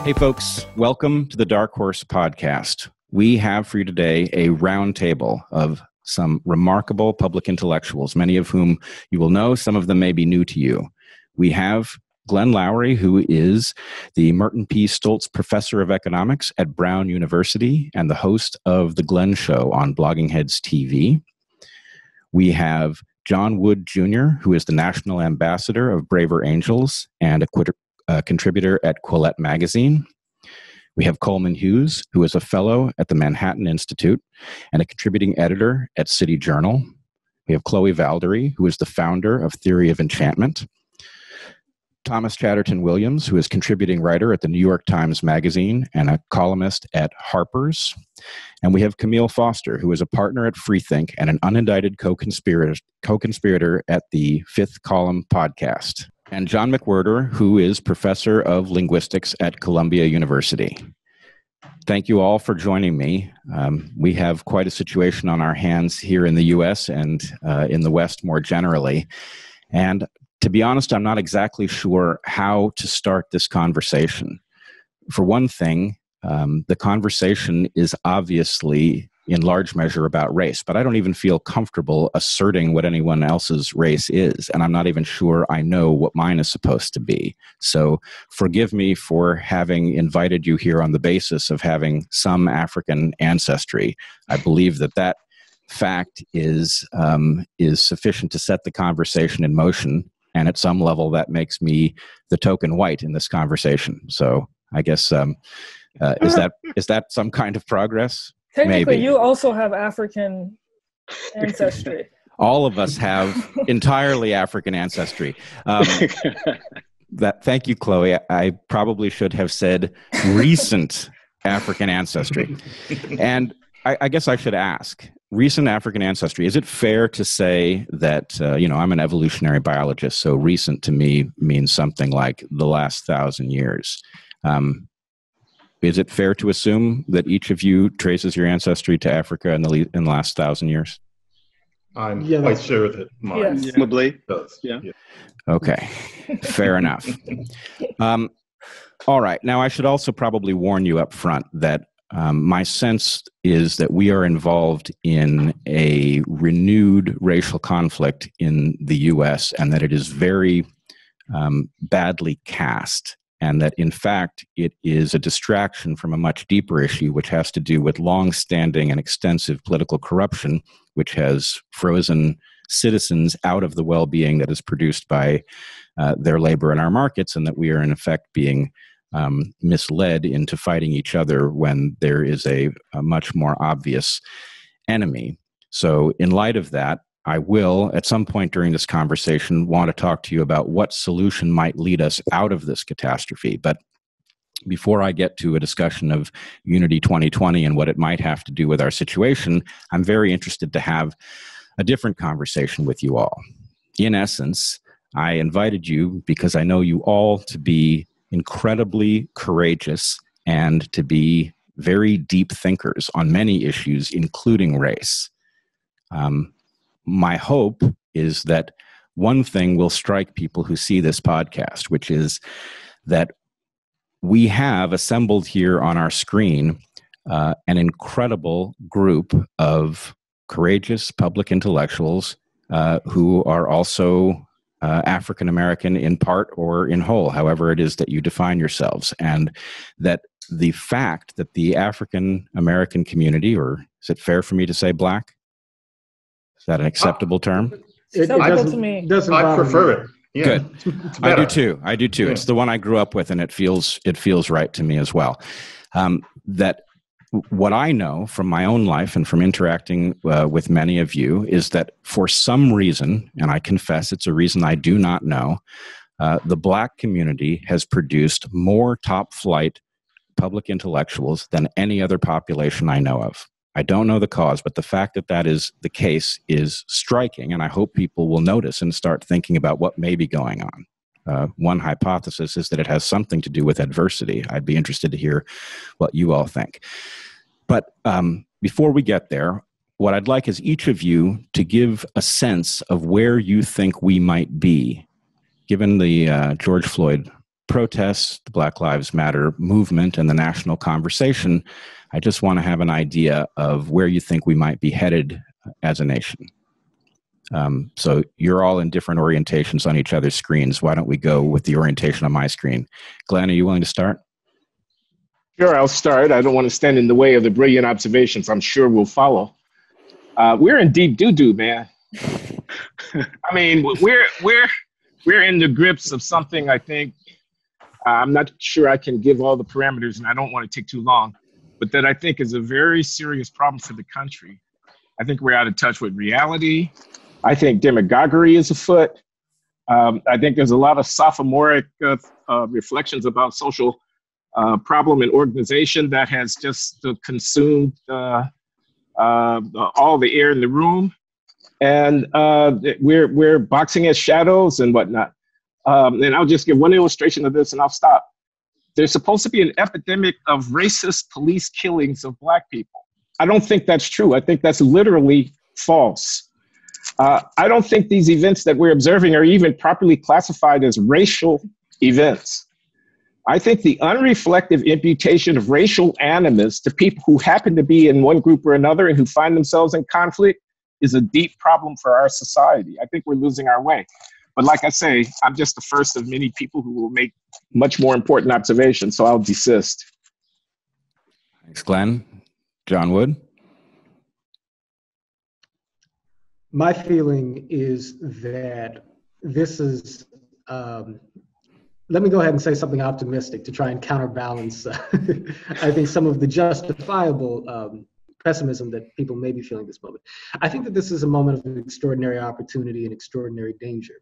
Hey folks, welcome to the DarkHorse podcast. We have for you today a roundtable of some remarkable public intellectuals, many of whom you will know, some of them may be new to you. We have Glenn Loury, who is the Merton P. Stoltz Professor of Economics at Brown University and the host of The Glenn Show on Blogging Heads TV. We have John Wood Jr., who is the National Ambassador of Braver Angels and a contributor at Quillette Magazine. We have Coleman Hughes, who is a fellow at the Manhattan Institute and a contributing editor at City Journal. We have Chloé Valdary, who is the founder of Theory of Enchantment. Thomas Chatterton Williams, who is contributing writer at the New York Times Magazine and a columnist at Harper's. And we have Camille Foster, who is a partner at Freethink and an unindicted co-conspirator at the Fifth Column podcast. And John McWhirter, who is professor of linguistics at Columbia University. Thank you all for joining me. We have quite a situation on our hands here in the U.S. and in the West more generally. And to be honest, I'm not exactly sure how to start this conversation. For one thing, the conversation is obviously in large measure about race, but I don't even feel comfortable asserting what anyone else's race is, and I'm not even sure I know what mine is supposed to be. So forgive me for having invited you here on the basis of having some African ancestry. I believe that fact is sufficient to set the conversation in motion, and at some level that makes me the token white in this conversation. So I guess is that some kind of progress? Technically, Maybe. You also have African ancestry. All of us have entirely African ancestry. Thank you, Chloe. I probably should have said recent African ancestry. And I guess I should ask, recent African ancestry, is it fair to say that, I'm an evolutionary biologist, so recent to me means something like the last 1,000 years. Is it fair to assume that each of you traces your ancestry to Africa in the last 1,000 years? I'm quite sure that mine probably does. Yeah. Okay, fair enough. All right. Now, I should also probably warn you up front that my sense is that we are involved in a renewed racial conflict in the U.S. and that it is very badly cast. And that, in fact, it is a distraction from a much deeper issue, which has to do with long-standing and extensive political corruption, which has frozen citizens out of the well-being that is produced by their labor in our markets, and that we are, in effect, being misled into fighting each other when there is a much more obvious enemy. So, in light of that, I will, at some point during this conversation, want to talk to you about what solution might lead us out of this catastrophe. But before I get to a discussion of Unity 2020 and what it might have to do with our situation, I'm very interested to have a different conversation with you all. In essence, I invited you because I know you all to be incredibly courageous and to be very deep thinkers on many issues, including race. My hope is that one thing will strike people who see this podcast, which is that we have assembled here on our screen an incredible group of courageous public intellectuals who are also African American in part or in whole, however it is that you define yourselves. And that the fact that the African American community, or is it fair for me to say Black? Is that an acceptable term? To me. I prefer it. Yeah. Good. I do too. Yeah. It's the one I grew up with, and it feels right to me as well. That what I know from my own life and from interacting with many of you is that for some reason, and I confess it's a reason I do not know, the Black community has produced more top-flight public intellectuals than any other population I know of. I don't know the cause, but the fact that that is the case is striking, and I hope people will notice and start thinking about what may be going on. One hypothesis is that it has something to do with adversity. I'd be interested to hear what you all think. But before we get there, what I'd like is each of you to give a sense of where you think we might be, given the George Floyd protests, the Black Lives Matter movement, and the national conversation, I just want to have an idea of where you think we might be headed as a nation. So you're all in different orientations on each other's screens. Why don't we go with the orientation on my screen? Glenn, are you willing to start? Sure, I'll start. I don't want to stand in the way of the brilliant observations I'm sure will follow. We're in deep doo-doo, man. I mean, we're in the grips of something. I think I'm not sure I can give all the parameters, and I don't want to take too long, but that I think is a very serious problem for the country. I think we're out of touch with reality. I think demagoguery is afoot. I think there's a lot of sophomoric reflections about social problem and organization that has just consumed all the air in the room. And we're boxing as shadows and whatnot. And I'll just give one illustration of this and I'll stop. There's supposed to be an epidemic of racist police killings of Black people. I don't think that's true. I think that's literally false. I don't think these events that we're observing are even properly classified as racial events. I think the unreflective imputation of racial animus to people who happen to be in one group or another and who find themselves in conflict is a deep problem for our society. I think we're losing our way. But like I say, I'm just the first of many people who will make much more important observations, so I'll desist. Thanks, Glenn. John Wood? My feeling is that this is, let me go ahead and say something optimistic to try and counterbalance, I think, some of the justifiable pessimism that people may be feeling this moment. I think that this is a moment of extraordinary opportunity and extraordinary danger.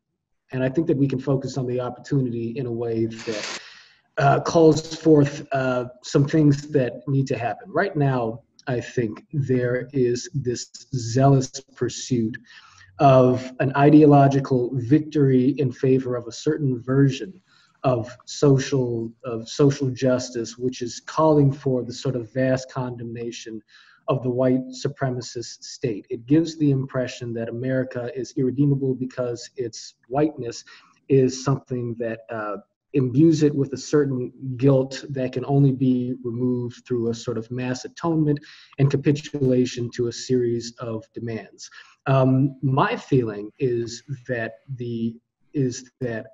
And I think that we can focus on the opportunity in a way that calls forth some things that need to happen. Right now, I think there is this zealous pursuit of an ideological victory in favor of a certain version of social justice, which is calling for the sort of vast condemnation of the white supremacist state. It gives the impression that America is irredeemable because its whiteness is something that imbues it with a certain guilt that can only be removed through a sort of mass atonement and capitulation to a series of demands. My feeling is that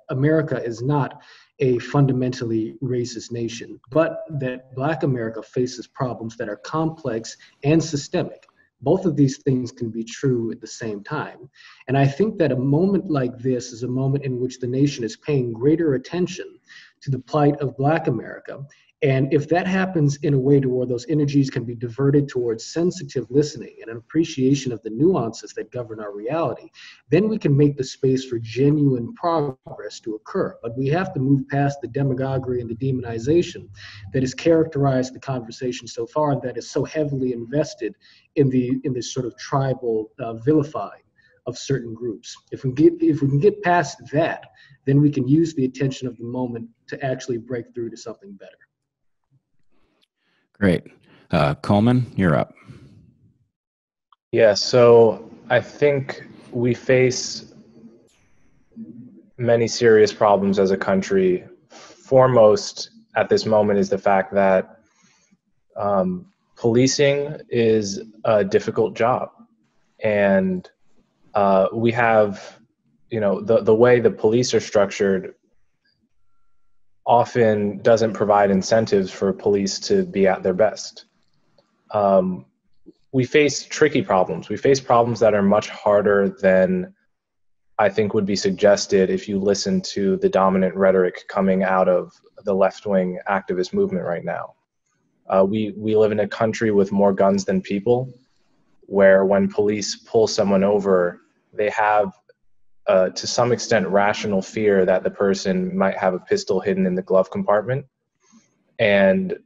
America is not a fundamentally racist nation, but that Black America faces problems that are complex and systemic. Both of these things can be true at the same time. And I think that a moment like this is a moment in which the nation is paying greater attention to the plight of Black America. And if that happens in a way to where those energies can be diverted towards sensitive listening and an appreciation of the nuances that govern our reality, then we can make the space for genuine progress to occur. But we have to move past the demagoguery and the demonization that has characterized the conversation so far and that is so heavily invested in this sort of tribal vilifying of certain groups. If we can get past that, then we can use the attention of the moment to actually break through to something better. Great. Coleman, you're up. Yeah, so I think we face many serious problems as a country. Foremost at this moment is the fact that policing is a difficult job. And we have, the way the police are structured often doesn't provide incentives for police to be at their best. We face tricky problems. We face problems that are much harder than I think would be suggested if you listen to the dominant rhetoric coming out of the left-wing activist movement right now. We live in a country with more guns than people, where when police pull someone over, they have to some extent rational fear that the person might have a pistol hidden in the glove compartment. And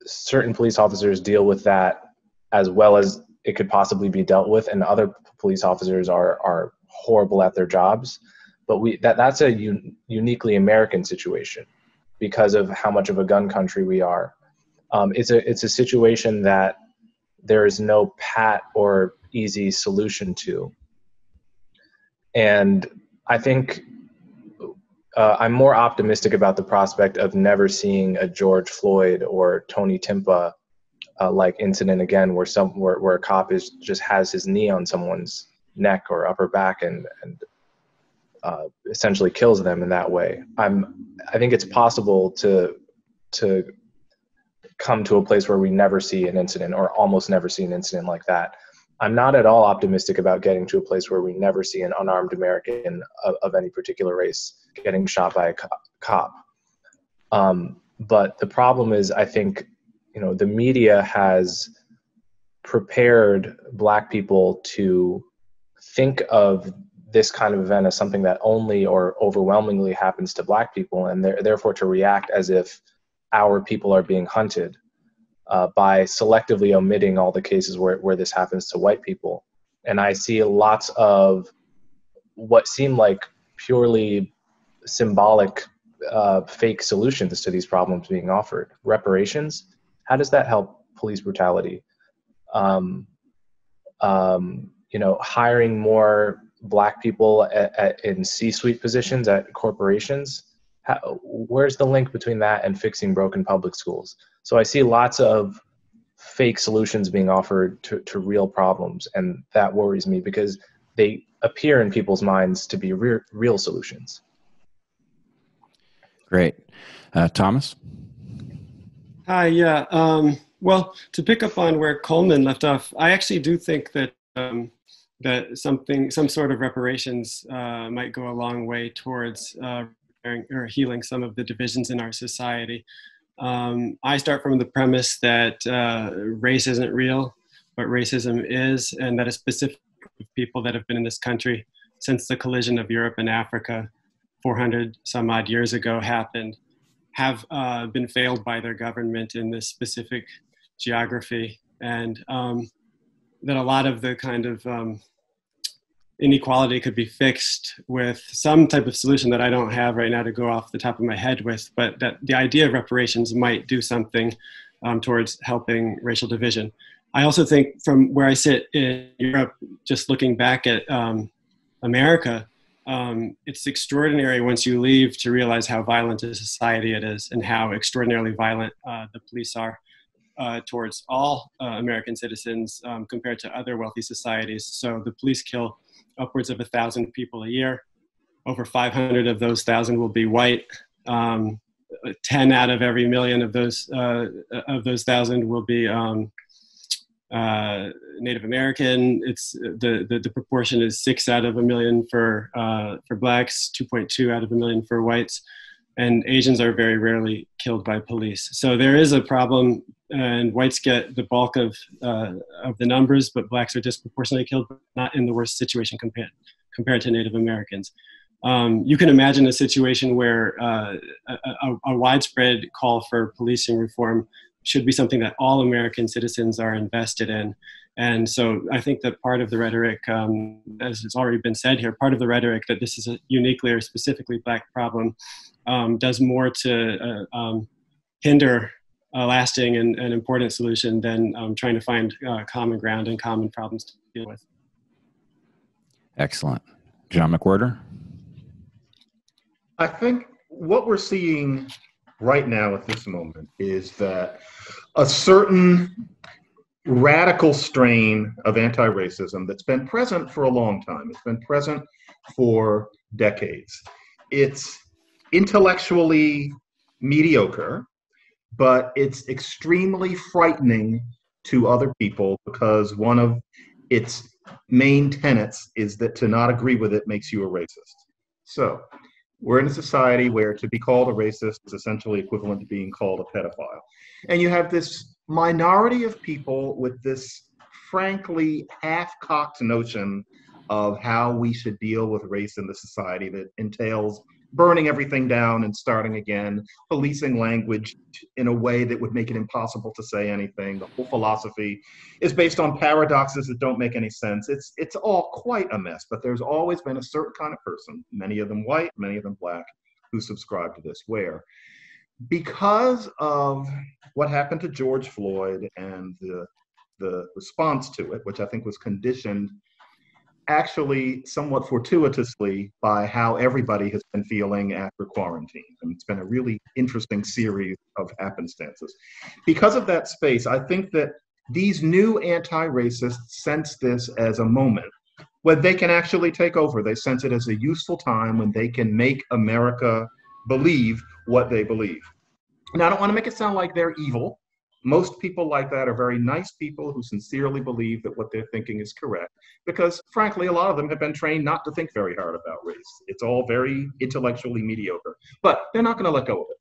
certain police officers deal with that as well as it could possibly be dealt with, and other police officers are horrible at their jobs. But that's a uniquely American situation because of how much of a gun country we are. It's a situation that there is no pat or easy solution to. And I think I'm more optimistic about the prospect of never seeing a George Floyd or Tony Timpa like incident again, where a cop just has his knee on someone's neck or upper back and essentially kills them in that way. I think it's possible to come to a place where we never see an incident or almost never see an incident like that. I'm not at all optimistic about getting to a place where we never see an unarmed American of any particular race getting shot by a cop. But the problem is, I think, the media has prepared Black people to think of this kind of event as something that only or overwhelmingly happens to Black people, and therefore to react as if our people are being hunted by selectively omitting all the cases where this happens to white people. And I see lots of what seem like purely symbolic fake solutions to these problems being offered. Reparations, how does that help police brutality? Hiring more Black people in C-suite positions at corporations, where's the link between that and fixing broken public schools? So I see lots of fake solutions being offered to real problems, and that worries me because they appear in people's minds to be real solutions. Great. Thomas? Hi, yeah. Well, to pick up on where Coleman left off, I actually do think that some sort of reparations might go a long way towards or healing some of the divisions in our society. I start from the premise that race isn't real, but racism is, and that a specific group of people that have been in this country since the collision of Europe and Africa 400 some odd years ago happened, have been failed by their government in this specific geography, and that a lot of the kind of inequality could be fixed with some type of solution that I don't have right now to go off the top of my head with, but that the idea of reparations might do something towards helping racial division. I also think from where I sit in Europe, just looking back at America, it's extraordinary once you leave to realize how violent a society it is and how extraordinarily violent the police are towards all American citizens compared to other wealthy societies. So the police kill upwards of 1,000 people a year. Over 500 of those 1,000 will be white. 10 out of every million of those 1,000 will be Native American. It's the proportion is 6 out of a million for blacks, 2.2 out of a million for whites, and Asians are very rarely killed by police. So there is a problem, and whites get the bulk of the numbers, but blacks are disproportionately killed, but not in the worst situation compared to Native Americans. You can imagine a situation where a widespread call for policing reform should be something that all American citizens are invested in. And so I think that part of the rhetoric, as has already been said here, part of the rhetoric that this is a uniquely or specifically Black problem does more to hinder a lasting and important solution than trying to find common ground and common problems to deal with. Excellent. John McWhorter? I think what we're seeing right now at this moment is that a certain radical strain of anti-racism that's been present for a long time. It's been present for decades. It's intellectually mediocre, but it's extremely frightening to other people because one of its main tenets is that to not agree with it makes you a racist. So we're in a society where to be called a racist is essentially equivalent to being called a pedophile. And you have this minority of people with this frankly half-cocked notion of how we should deal with race in the society that entails burning everything down and starting again, policing language in a way that would make it impossible to say anything. The whole philosophy is based on paradoxes that don't make any sense. It's all quite a mess, but there's always been a certain kind of person, many of them white, many of them Black, who subscribe to this, where because of what happened to George Floyd and the response to it, which I think was conditioned actually somewhat fortuitously by how everybody has been feeling after quarantine. And it's been a really interesting series of happenstances. Because of that space, I think that these new anti-racists sense this as a moment when they can actually take over. They sense it as a useful time when they can make America believe what they believe. Now, I don't want to make it sound like they're evil. Most people like that are very nice people who sincerely believe that what they're thinking is correct, because frankly, a lot of them have been trained not to think very hard about race. It's all very intellectually mediocre, but they're not going to let go of it.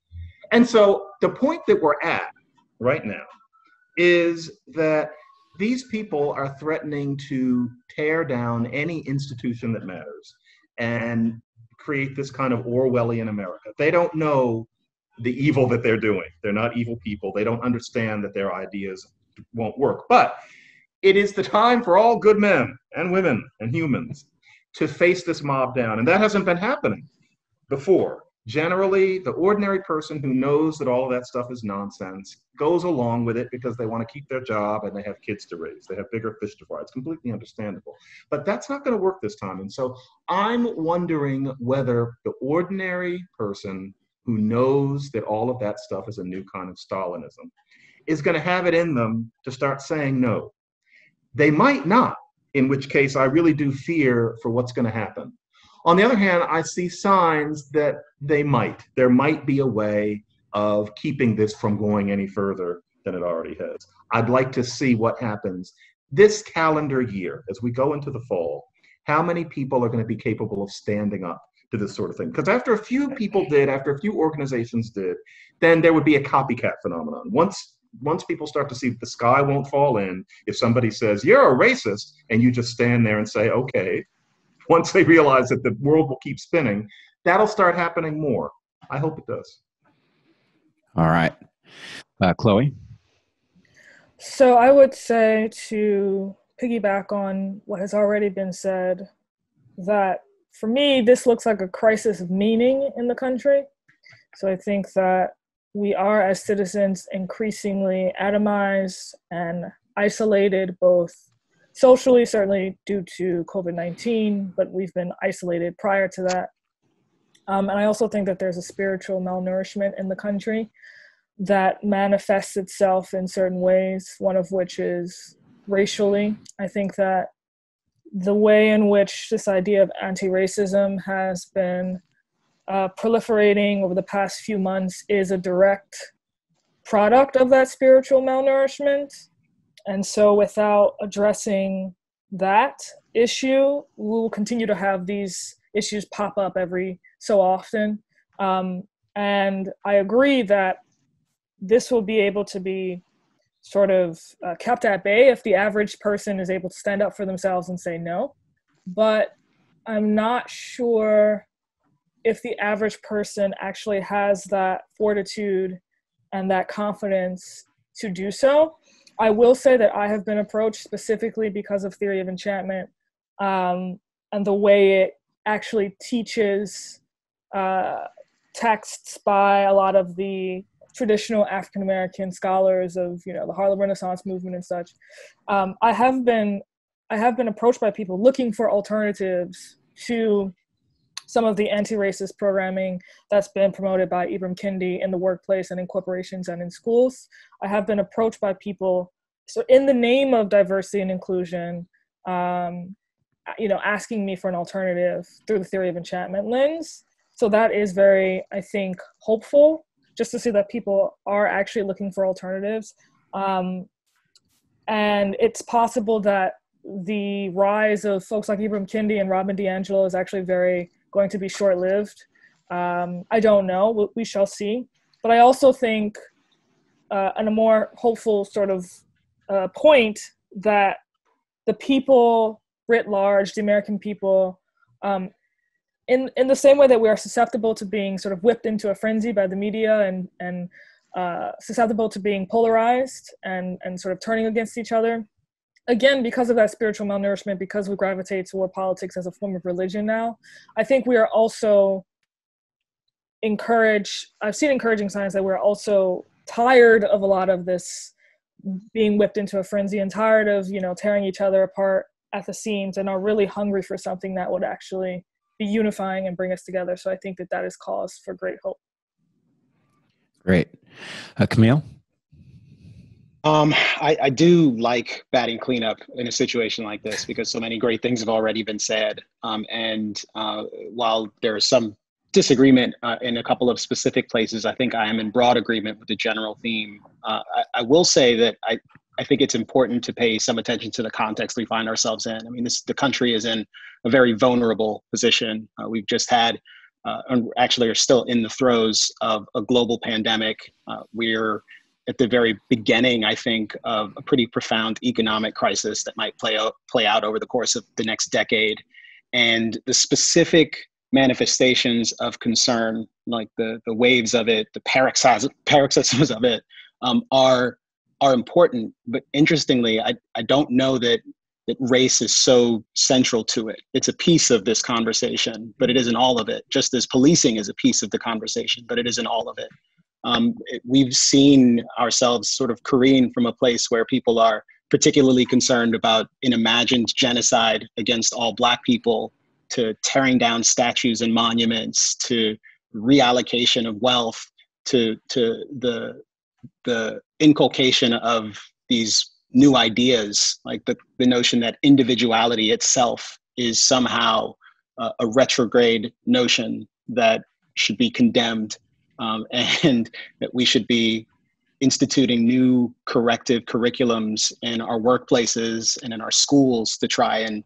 And so the point that we're at right now is that these people are threatening to tear down any institution that matters and create this kind of Orwellian America. They don't know the evil that they're doing. They're not evil people. They don't understand that their ideas won't work. But it is the time for all good men and women and humans to face this mob down. And that hasn't been happening before. Generally, the ordinary person who knows that all of that stuff is nonsense goes along with it because they want to keep their job and they have kids to raise. They have bigger fish to fry. It's completely understandable. But that's not going to work this time. And so I'm wondering whether the ordinary person who knows that all of that stuff is a new kind of Stalinism is going to have it in them to start saying no. They might not, in which case I really do fear for what's going to happen. On the other hand, I see signs that they might. There might be a way of keeping this from going any further than it already has. I'd like to see what happens this calendar year as we go into the fall. How many people are going to be capable of standing up to this sort of thing? Because after a few people did, after a few organizations did, then there would be a copycat phenomenon. Once people start to see that the sky won't fall in, if somebody says, you're a racist, and you just stand there and say, okay, once they realize that the world will keep spinning, that'll start happening more. I hope it does. All right. Chloe? So I would say, to piggyback on what has already been said, that for me, this looks like a crisis of meaning in the country. So I think that we are, as citizens, increasingly atomized and isolated, both socially, certainly due to COVID-19, but we've been isolated prior to that. And I also think that there's a spiritual malnourishment in the country that manifests itself in certain ways, one of which is racially. I think that the way in which this idea of anti-racism has been proliferating over the past few months is a direct product of that spiritual malnourishment. And so without addressing that issue, we will continue to have these issues pop up every so often. And I agree that this will be able to be sort of kept at bay if the average person is able to stand up for themselves and say no. But I'm not sure if the average person actually has that fortitude and that confidence to do so. I will say that I have been approached specifically because of Theory of Enchantment and the way it actually teaches texts by a lot of the traditional African-American scholars of, the Harlem Renaissance movement and such. I have been approached by people looking for alternatives to some of the anti-racist programming that's been promoted by Ibram Kendi in the workplace and in corporations and in schools. I have been approached by people, so in the name of diversity and inclusion, asking me for an alternative through the Theory of Enchantment lens. So that is very, I think, hopeful, just to see that people are actually looking for alternatives. And it's possible that the rise of folks like Ibram Kendi and Robin DiAngelo is actually going to be short-lived. I don't know, we shall see. But I also think, on a more hopeful sort of point, that the people writ large, the American people, in the same way that we are susceptible to being sort of whipped into a frenzy by the media and susceptible to being polarized and sort of turning against each other, again, because of that spiritual malnourishment, because we gravitate toward politics as a form of religion now, I think we are also I've seen encouraging signs that we're also tired of a lot of this being whipped into a frenzy and tired of, tearing each other apart at the seams and are really hungry for something that would actually be unifying and bring us together. So I think that is cause for great hope. Great. Camille? I do like batting cleanup in a situation like this because so many great things have already been said. While there is some disagreement in a couple of specific places, I think I am in broad agreement with the general theme. I will say that I think it's important to pay some attention to the context we find ourselves in. I mean, the country is in a very vulnerable position. We've just had, actually are still in the throes of a global pandemic. We're at the very beginning, I think, of a pretty profound economic crisis that might play out over the course of the next decade. And the specific manifestations of concern, like the waves of it, the paroxysms of it, are important. But interestingly, I don't know that race is so central to it. It's a piece of this conversation, but it isn't all of it, just as policing is a piece of the conversation, but it isn't all of it. We've seen ourselves sort of careen from a place where people are particularly concerned about an imagined genocide against all Black people, to tearing down statues and monuments, to reallocation of wealth, to the inculcation of these new ideas, like the notion that individuality itself is somehow a retrograde notion that should be condemned. And that we should be instituting new corrective curriculums in our workplaces and in our schools to try and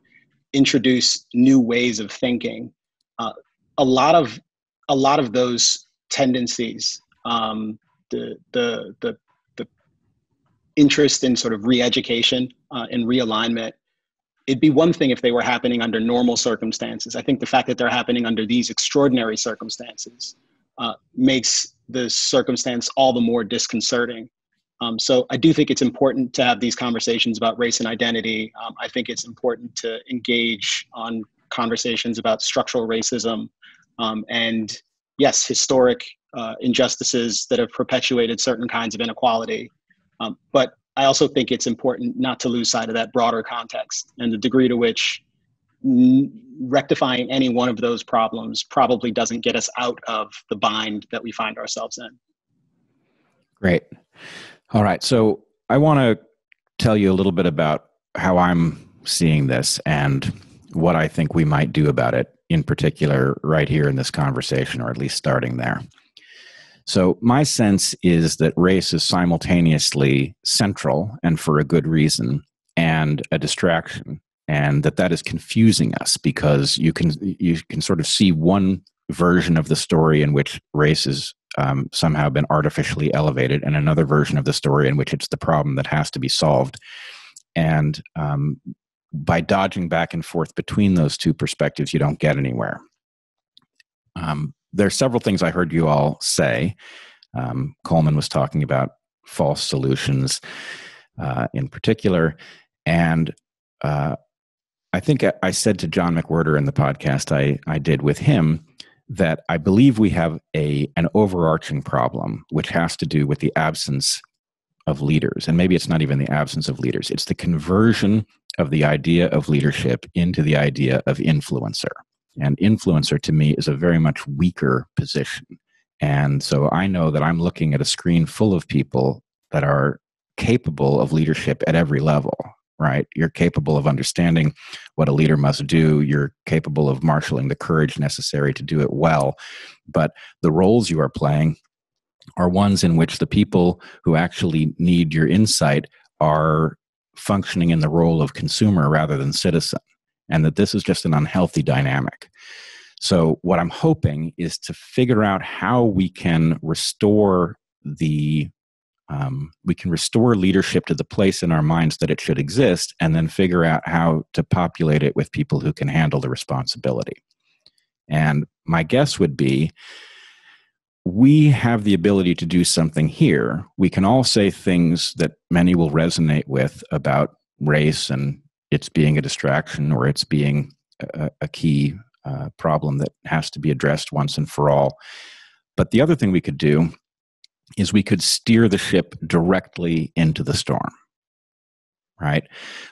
introduce new ways of thinking. A lot of those tendencies, the interest in sort of re-education and realignment, it'd be one thing if they were happening under normal circumstances. I think the fact that they're happening under these extraordinary circumstances makes the circumstance all the more disconcerting. So I do think it's important to have these conversations about race and identity. I think it's important to engage on conversations about structural racism and, yes, historic injustices that have perpetuated certain kinds of inequality. But I also think it's important not to lose sight of that broader context and the degree to which rectifying any one of those problems probably doesn't get us out of the bind that we find ourselves in. Great. All right. So I want to tell you a little bit about how I'm seeing this and what I think we might do about it, in particular, right here in this conversation, or at least starting there. So my sense is that race is simultaneously central, and for a good reason, and a distraction. And that is confusing us because you can sort of see one version of the story in which race has somehow been artificially elevated, and another version of the story in which it's the problem that has to be solved. And by dodging back and forth between those two perspectives, you don't get anywhere. There are several things I heard you all say. Coleman was talking about false solutions in particular, and I think I said to John McWhorter in the podcast I did with him that I believe we have an overarching problem, which has to do with the absence of leaders. And maybe it's not even the absence of leaders. It's the conversion of the idea of leadership into the idea of influencer. And influencer, to me, is a very much weaker position. And so I know that I'm looking at a screen full of people that are capable of leadership at every level. Right? You're capable of understanding what a leader must do. You're capable of marshaling the courage necessary to do it well. But the roles you are playing are ones in which the people who actually need your insight are functioning in the role of consumer rather than citizen, and that this is just an unhealthy dynamic. So what I'm hoping is to figure out how we can restore leadership to the place in our minds that it should exist, and then figure out how to populate it with people who can handle the responsibility. And my guess would be we have the ability to do something here. We can all say things that many will resonate with about race and it's being a distraction, or it's being a key problem that has to be addressed once and for all. But the other thing we could do is we could steer the ship directly into the storm, right?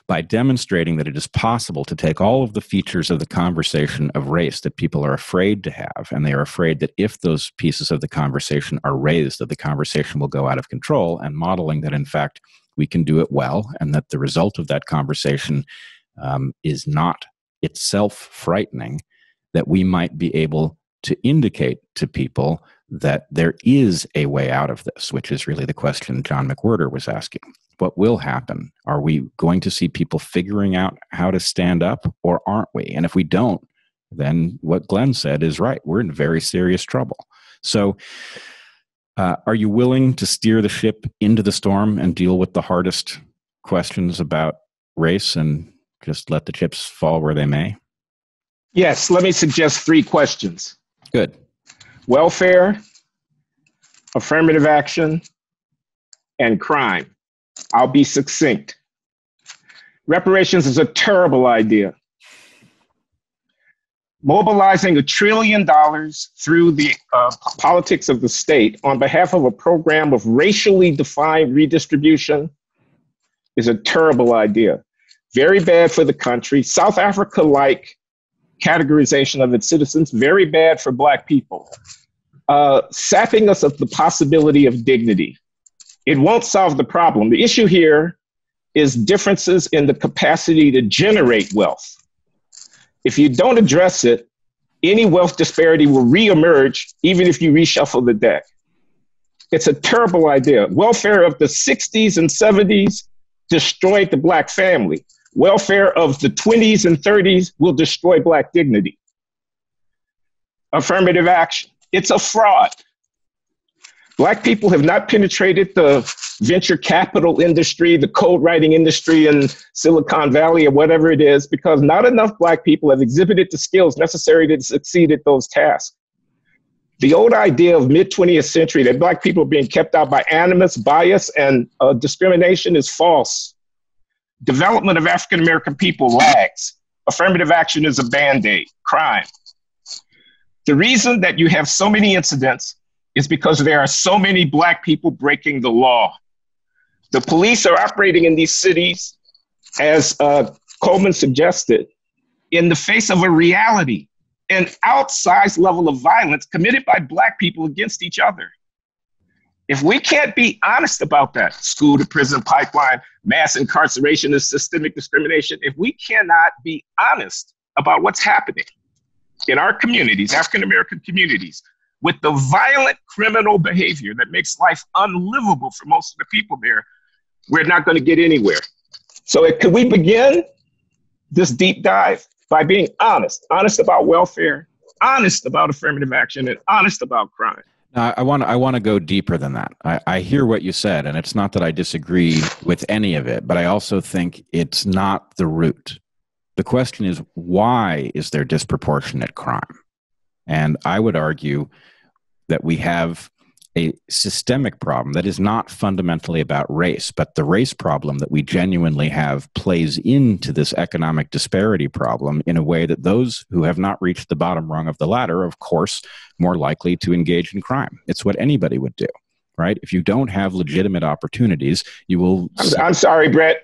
By demonstrating that it is possible to take all of the features of the conversation of race that people are afraid to have, and they are afraid that if those pieces of the conversation are raised, that the conversation will go out of control, and modeling that, in fact, we can do it well, and that the result of that conversation is not itself frightening, that we might be able to indicate to people that there is a way out of this, which is really the question John McWhorter was asking. What will happen? Are we going to see people figuring out how to stand up, or aren't we? And if we don't, then what Glenn said is right. We're in very serious trouble. So are you willing to steer the ship into the storm and deal with the hardest questions about race and just let the chips fall where they may? Yes, let me suggest 3 questions. Good. Welfare, affirmative action, and crime. I'll be succinct. Reparations is a terrible idea. Mobilizing $1 trillion through the politics of the state on behalf of a program of racially defined redistribution is a terrible idea. Very bad for the country. South Africa-like categorization of its citizens, very bad for Black people. Sapping us of the possibility of dignity. It won't solve the problem. The issue here is differences in the capacity to generate wealth. If you don't address it, any wealth disparity will reemerge even if you reshuffle the deck. It's a terrible idea. Welfare of the 60s and 70s destroyed the Black family. Welfare of the 20s and 30s will destroy Black dignity. Affirmative action. It's a fraud. Black people have not penetrated the venture capital industry, the code writing industry in Silicon Valley or whatever it is, because not enough Black people have exhibited the skills necessary to succeed at those tasks. The old idea of mid-20th century that Black people are being kept out by animus, bias, and discrimination is false. Development of African-American people lags. Affirmative action is a Band-Aid. Crime. The reason that you have so many incidents is because there are so many Black people breaking the law. The police are operating in these cities, as Coleman suggested, in the face of a reality, an outsized level of violence committed by Black people against each other. If we can't be honest about that, school to prison pipeline, mass incarceration is systemic discrimination, if we cannot be honest about what's happening in our communities, African-American communities, with the violent criminal behavior that makes life unlivable for most of the people there, we're not going to get anywhere. So could we begin this deep dive by being honest about welfare, honest about affirmative action, and honest about crime? I want to go deeper than that. I hear what you said, and it's not that I disagree with any of it, but I also think it's not the root. The question is, why is there disproportionate crime? And I would argue that we have a systemic problem that is not fundamentally about race, but the race problem that we genuinely have plays into this economic disparity problem in a way that those who have not reached the bottom rung of the ladder, of course, more likely to engage in crime. It's what anybody would do, right? If you don't have legitimate opportunities, you will... I'm sorry, Brett.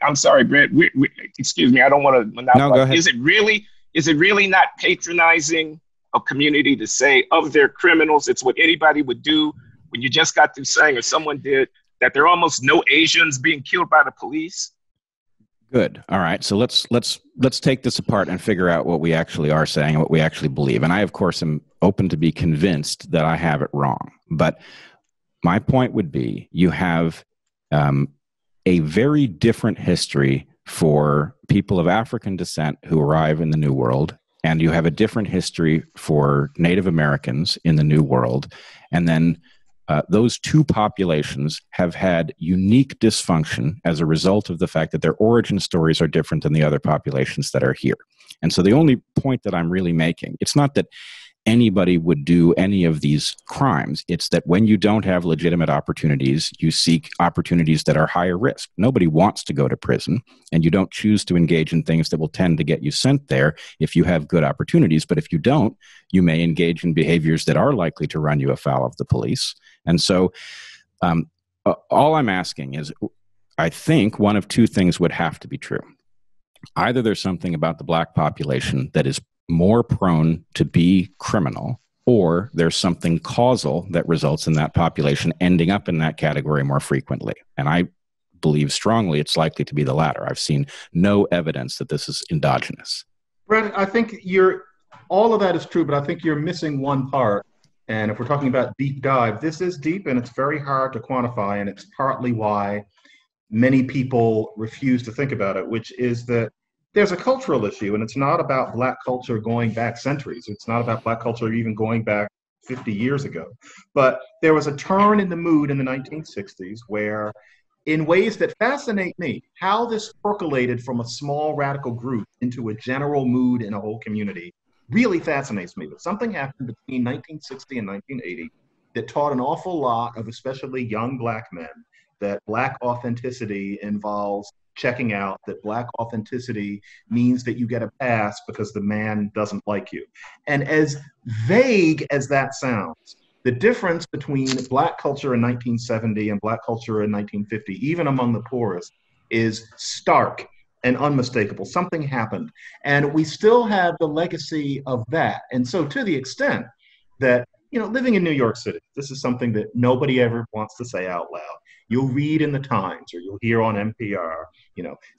Excuse me, I don't want to monopolize. No, go ahead. Is it really not patronizing a community to say of their criminals, it's what anybody would do, when you just got through saying, or someone did, that there are almost no Asians being killed by the police? Good. All right. So let's take this apart and figure out what we actually are saying and what we actually believe. And I, of course, am open to be convinced that I have it wrong. But my point would be, you have a very different history for people of African descent who arrive in the New World, and you have a different history for Native Americans in the New World. And then those two populations have had unique dysfunction as a result of the fact that their origin stories are different than the other populations that are here. And so the only point that I'm really making, it's not that anybody would do any of these crimes. It's that when you don't have legitimate opportunities, you seek opportunities that are higher risk. Nobody wants to go to prison, and you don't choose to engage in things that will tend to get you sent there if you have good opportunities. But if you don't, you may engage in behaviors that are likely to run you afoul of the police. And so all I'm asking is, I think one of two things would have to be true. Either there's something about the Black population that is more prone to be criminal, or there's something causal that results in that population ending up in that category more frequently. And I believe strongly it's likely to be the latter. I've seen no evidence that this is endogenous. Brett, I think all of that is true, but I think you're missing one part. And if we're talking about deep dive, this is deep and it's very hard to quantify. And it's partly why many people refuse to think about it, which is that there's a cultural issue, and it's not about Black culture going back centuries. It's not about Black culture even going back 50 years ago. But there was a turn in the mood in the 1960s where, in ways that fascinate me, how this percolated from a small radical group into a general mood in a whole community really fascinates me. But something happened between 1960 and 1980 that taught an awful lot of especially young Black men that Black authenticity involves checking out, that Black authenticity means that you get a pass because the man doesn't like you. And as vague as that sounds, the difference between Black culture in 1970 and Black culture in 1950, even among the poorest, is stark and unmistakable. Something happened. And we still have the legacy of that. And so to the extent that, living in New York City, this is something that nobody ever wants to say out loud. You'll read in the Times or you'll hear on NPR,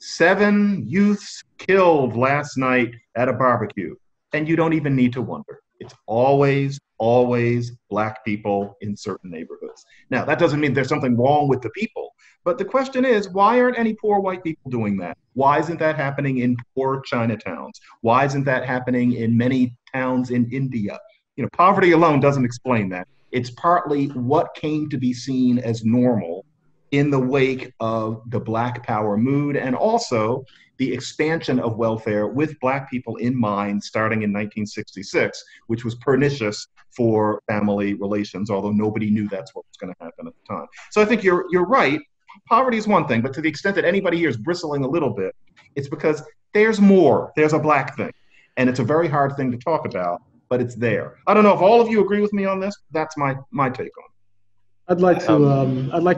7 youths killed last night at a barbecue. And you don't even need to wonder. It's always Black people in certain neighborhoods. Now, that doesn't mean there's something wrong with the people. But the question is, why aren't any poor white people doing that? Why isn't that happening in poor Chinatowns? Why isn't that happening in many towns in India? Poverty alone doesn't explain that. It's partly what came to be seen as normal in the wake of the Black power mood, and also the expansion of welfare with Black people in mind starting in 1966, which was pernicious for family relations, although nobody knew that's what was going to happen at the time. So I think you're right. Poverty is one thing, but to the extent that anybody here is bristling a little bit, it's because there's more. There's a Black thing, and it's a very hard thing to talk about, but it's there. I don't know if all of you agree with me on this. That's my take on it. I'd like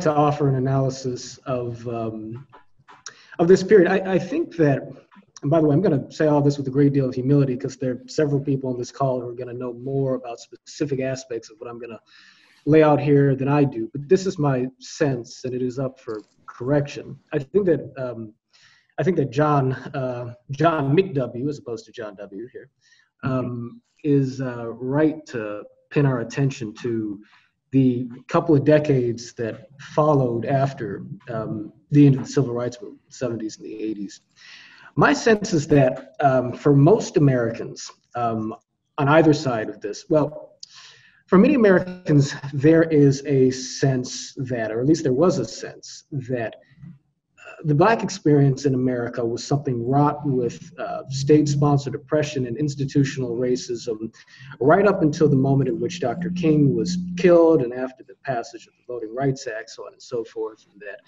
to offer an analysis of this period. I think that, and by the way, I'm going to say all this with a great deal of humility because there are several people on this call who are going to know more about specific aspects of what I'm going to lay out here than I do. But this is my sense, and it is up for correction. I think that John McW, as opposed to John W. here, is right to pin our attention to the couple of decades that followed after the end of the civil rights movement, the 70s and the 80s. My sense is that for most Americans on either side of this, well, for many Americans, there is a sense that, or at least there was a sense that the Black experience in America was something wrought with state-sponsored oppression and institutional racism right up until the moment in which Dr. King was killed and after the passage of the Voting Rights Act, so on and so forth. And that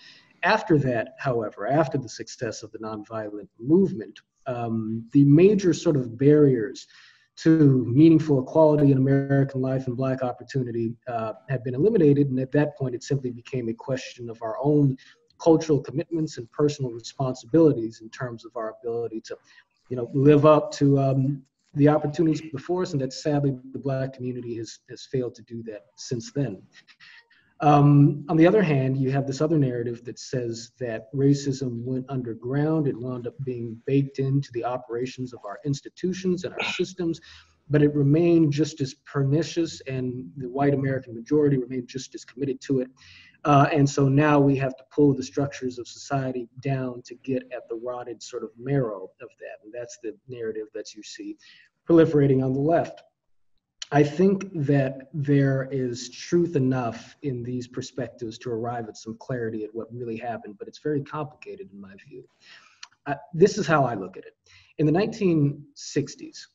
after that, however, after the success of the nonviolent movement, the major sort of barriers to meaningful equality in American life and Black opportunity had been eliminated. And at that point, it simply became a question of our own cultural commitments and personal responsibilities in terms of our ability to, live up to the opportunities before us, and that sadly the Black community has failed to do that since then. On the other hand, you have this other narrative that says that racism went underground. It wound up being baked into the operations of our institutions and our systems, but it remained just as pernicious, and the white American majority remained just as committed to it. And so now we have to pull the structures of society down to get at the rotted sort of marrow of that. And that's the narrative that you see proliferating on the left. I think that there is truth enough in these perspectives to arrive at some clarity at what really happened, but it's very complicated in my view. This is how I look at it. In the 1960s,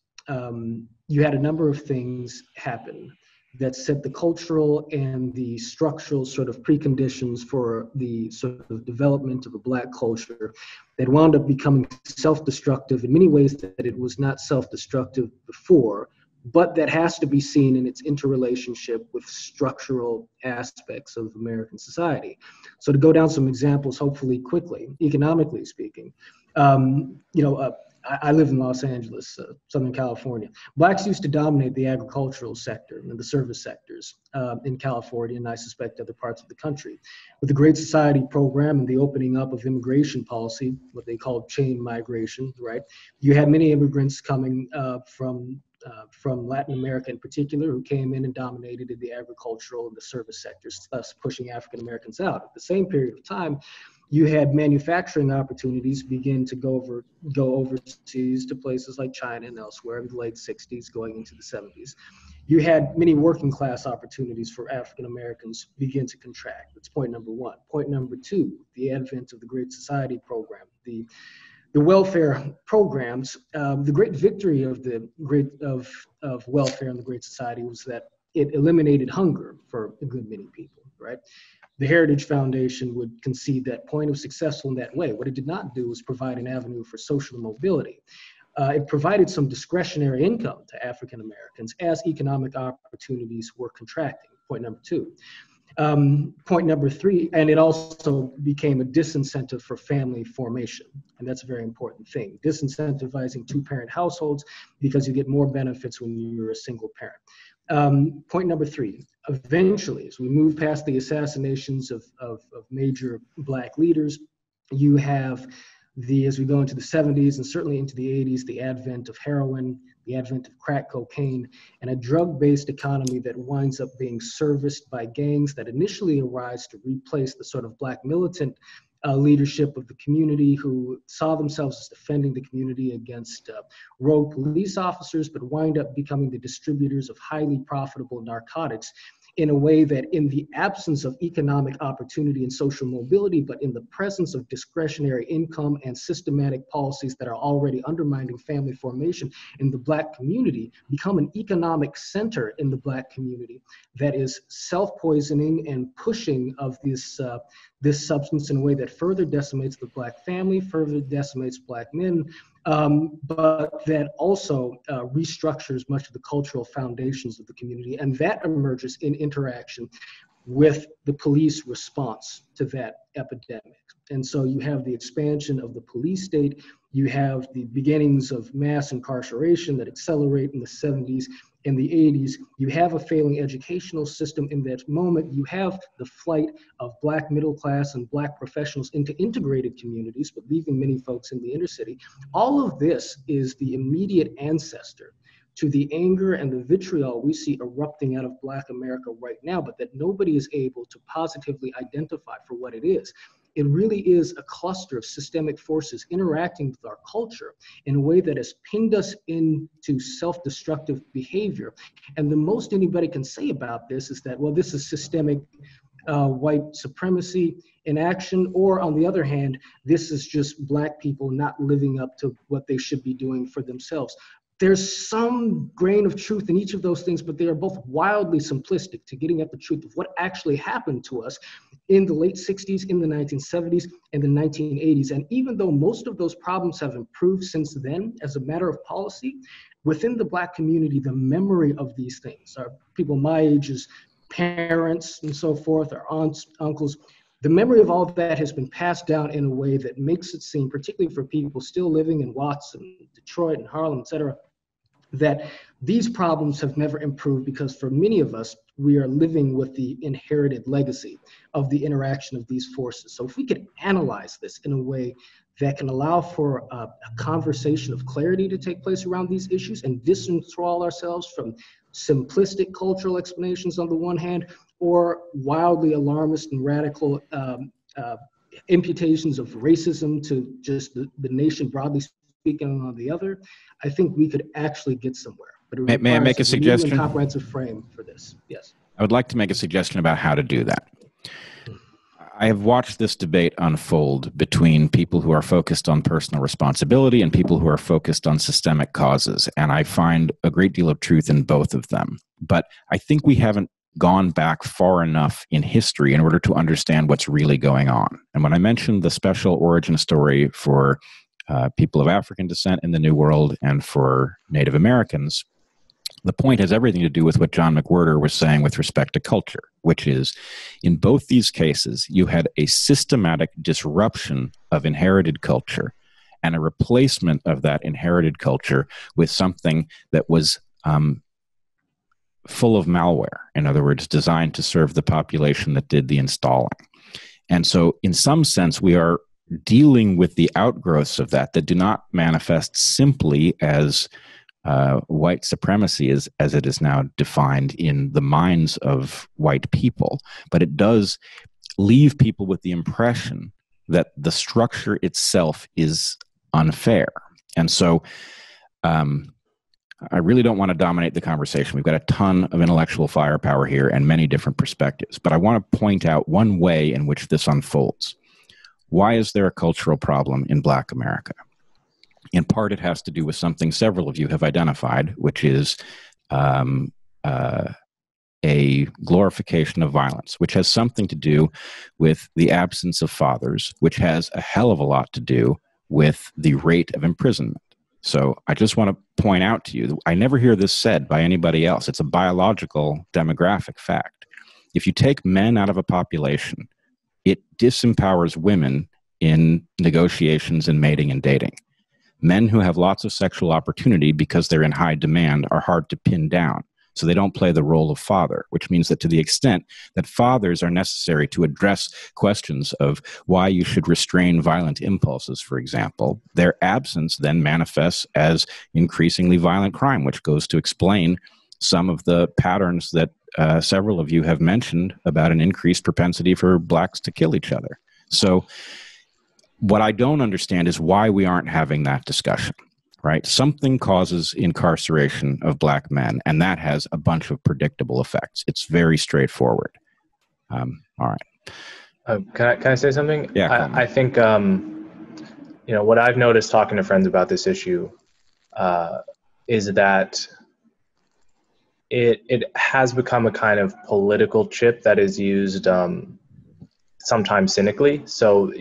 you had a number of things happen that set the cultural and the structural sort of preconditions for the sort of development of a Black culture that wound up becoming self-destructive in many ways that it was not self-destructive before, but that has to be seen in its interrelationship with structural aspects of American society. So to go down some examples, hopefully quickly, economically speaking, I live in Los Angeles, Southern California. Blacks used to dominate the agricultural sector and the service sectors in California, and I suspect other parts of the country. With the Great Society program and the opening up of immigration policy, what they called chain migration, right? You had many immigrants coming from Latin America in particular, who came in and dominated in the agricultural and the service sectors, thus pushing African Americans out. At the same period of time, you had manufacturing opportunities begin to go overseas to places like China and elsewhere in the late 60s going into the 70s. You had many working class opportunities for African Americans begin to contract. That's point number one. Point number two, the advent of the Great Society program, the welfare programs. The great victory of welfare in the Great Society was that it eliminated hunger for a good many people, right? The Heritage Foundation would concede that point. It was successful in that way. What it did not do was provide an avenue for social mobility. It provided some discretionary income to African Americans as economic opportunities were contracting, point number two. Point number three, and it also became a disincentive for family formation. And that's a very important thing. Disincentivizing two-parent households because you get more benefits when you're a single parent. Point number three, eventually, as we move past the assassinations of major Black leaders, you have as we go into the 70s and certainly into the 80s, the advent of heroin, the advent of crack cocaine, and a drug-based economy that winds up being serviced by gangs that initially arise to replace the sort of Black militant leadership of the community who saw themselves as defending the community against rogue police officers, but wind up becoming the distributors of highly profitable narcotics in a way that in the absence of economic opportunity and social mobility, but in the presence of discretionary income and systematic policies that are already undermining family formation in the Black community, become an economic center in the Black community that is self-poisoning and pushing of this substance in a way that further decimates the Black family, further decimates Black men, but that also restructures much of the cultural foundations of the community. And that emerges in interaction with the police response to that epidemic. And so you have the expansion of the police state, you have the beginnings of mass incarceration that accelerate in the 70s and the 80s. You have a failing educational system in that moment. You have the flight of Black middle class and Black professionals into integrated communities, but leaving many folks in the inner city. All of this is the immediate ancestor to the anger and the vitriol we see erupting out of Black America right now, but that nobody is able to positively identify for what it is. It really is a cluster of systemic forces interacting with our culture in a way that has pinned us into self-destructive behavior. And the most anybody can say about this is that, well, this is systemic white supremacy in action, or on the other hand, this is just Black people not living up to what they should be doing for themselves. There's some grain of truth in each of those things, but they are both wildly simplistic to getting at the truth of what actually happened to us in the late 60s, in the 1970s, and the 1980s. And even though most of those problems have improved since then, as a matter of policy, within the Black community, the memory of these things, our people my age's parents and so forth, our aunts, uncles, the memory of all of that has been passed down in a way that makes it seem, particularly for people still living in Watts and Detroit and Harlem, et cetera, that these problems have never improved because for many of us, we are living with the inherited legacy of the interaction of these forces. So if we could analyze this in a way that can allow for a conversation of clarity to take place around these issues and disenthrall ourselves from simplistic cultural explanations on the one hand, or wildly alarmist and radical imputations of racism to just the nation broadly speaking on the other, I think we could actually get somewhere. But may I make a suggestion? A comprehensive frame for this, yes. I would like to make a suggestion about how to do that. I have watched this debate unfold between people who are focused on personal responsibility and people who are focused on systemic causes, and I find a great deal of truth in both of them. But I think we haven't gone back far enough in history in order to understand what's really going on. And when I mentioned the special origin story for people of African descent in the New World and for Native Americans, The point has everything to do with what John McWhorter was saying with respect to culture, which is, in both these cases, you had a systematic disruption of inherited culture and a replacement of that inherited culture with something that was full of malware. In other words, designed to serve the population that did the installing. And so, in some sense, we are dealing with the outgrowths of that do not manifest simply as white supremacy as it is now defined in the minds of white people, but it does leave people with the impression that the structure itself is unfair. And so I really don't want to dominate the conversation. We've got a ton of intellectual firepower here and many different perspectives, but I want to point out one way in which this unfolds. Why is there a cultural problem in Black America? In part, it has to do with something several of you have identified, which is a glorification of violence, which has something to do with the absence of fathers, which has a hell of a lot to do with the rate of imprisonment. So I just want to point out to you, I never hear this said by anybody else. It's a biological demographic fact. If you take men out of a population, it disempowers women in negotiations and mating and dating. Men who have lots of sexual opportunity because they're in high demand are hard to pin down. So they don't play the role of father, which means that to the extent that fathers are necessary to address questions of why you should restrain violent impulses, for example, their absence then manifests as increasingly violent crime, which goes to explain some of the patterns that several of you have mentioned about an increased propensity for Blacks to kill each other. So what I don't understand is why we aren't having that discussion, right? Something causes incarceration of Black men, and that has a bunch of predictable effects. It's very straightforward. All right. Can I say something? Yeah. I think, what I've noticed talking to friends about this issue is that it has become a kind of political chip that is used sometimes cynically. So,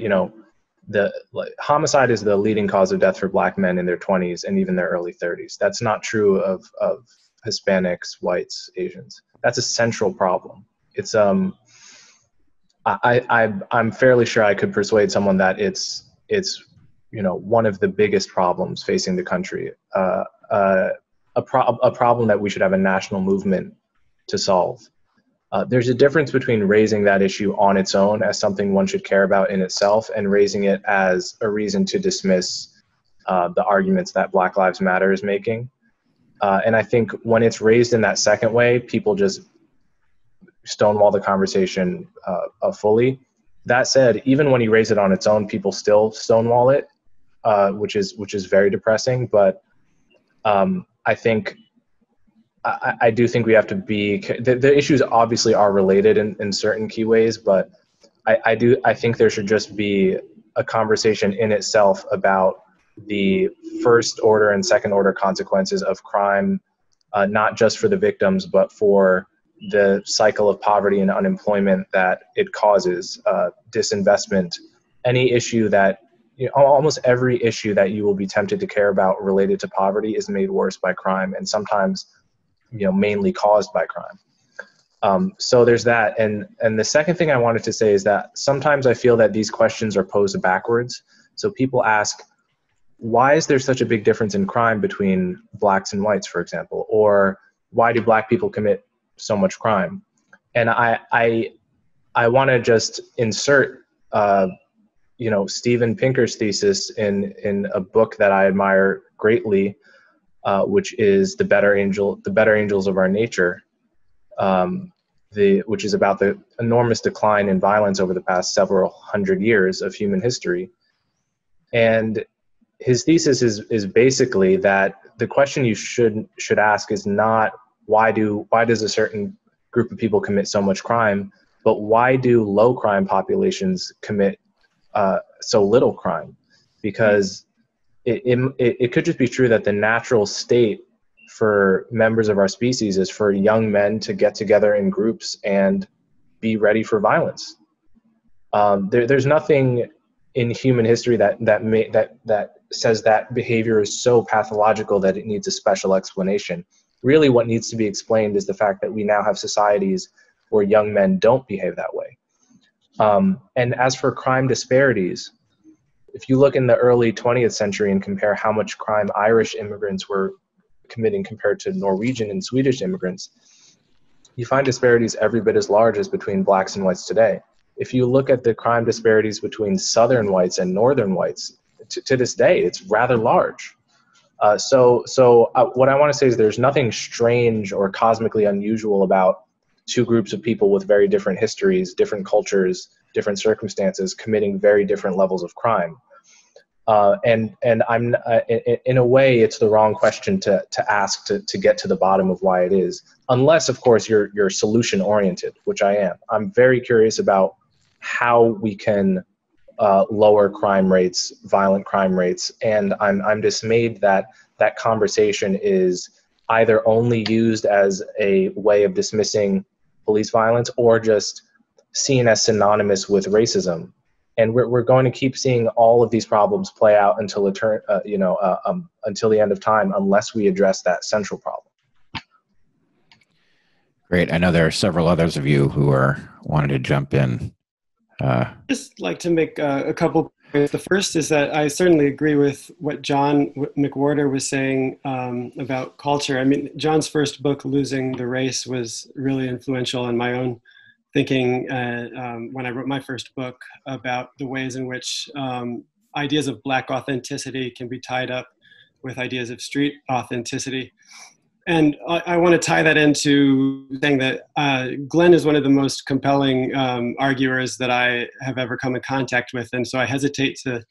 homicide is the leading cause of death for Black men in their 20s and even their early 30s. That's not true of Hispanics, whites, Asians. That's a central problem. It's I'm fairly sure I could persuade someone that it's one of the biggest problems facing the country, a problem that we should have a national movement to solve. There's a difference between raising that issue on its own as something one should care about in itself and raising it as a reason to dismiss the arguments that Black Lives Matter is making. And I think when it's raised in that second way, people just stonewall the conversation fully. That said, even when you raise it on its own, people still stonewall it, which is very depressing. But I do think we have to be, the issues obviously are related in certain key ways, but I think there should just be a conversation in itself about the first order and second order consequences of crime, not just for the victims, but for the cycle of poverty and unemployment that it causes, disinvestment, any issue that, almost every issue that you will be tempted to care about related to poverty is made worse by crime, and sometimes mainly caused by crime. So there's that. And the second thing I wanted to say is that sometimes I feel that these questions are posed backwards. So people ask, why is there such a big difference in crime between Blacks and whites, for example? Or why do Black people commit so much crime? And I want to just insert, Steven Pinker's thesis in a book that I admire greatly, which is The Better Angels of Our Nature, which is about the enormous decline in violence over the past several hundred years of human history. And his thesis is basically that the question you should ask is not why does a certain group of people commit so much crime, but why do low crime populations commit so little crime? Because it could just be true that the natural state for members of our species is for young men to get together in groups and be ready for violence. There's nothing in human history that says that behavior is so pathological that it needs a special explanation. Really what needs to be explained is the fact that we now have societies where young men don't behave that way. And as for crime disparities, if you look in the early 20th century and compare how much crime Irish immigrants were committing compared to Norwegian and Swedish immigrants, you find disparities every bit as large as between blacks and whites today. If you look at the crime disparities between Southern whites and Northern whites, to this day, it's rather large. So what I want to say is there's nothing strange or cosmically unusual about two groups of people with very different histories, different cultures, different circumstances, committing very different levels of crime. And I'm in a way, it's the wrong question to ask to get to the bottom of why it is, unless, of course, you're solution oriented, which I am. I'm very curious about how we can lower crime rates, violent crime rates, and I'm dismayed that that conversation is either only used as a way of dismissing police violence or just seen as synonymous with racism. And we're going to keep seeing all of these problems play out until until the end of time, unless we address that central problem. Great. I know there are several others of you who are wanting to jump in. Just like to make a couple points. The first is that I certainly agree with what John McWhorter was saying about culture. I mean, John's first book, Losing the Race, was really influential in my own thinking when I wrote my first book about the ways in which ideas of Black authenticity can be tied up with ideas of street authenticity. And I want to tie that into saying that Glenn is one of the most compelling arguers that I have ever come in contact with. And so I hesitate to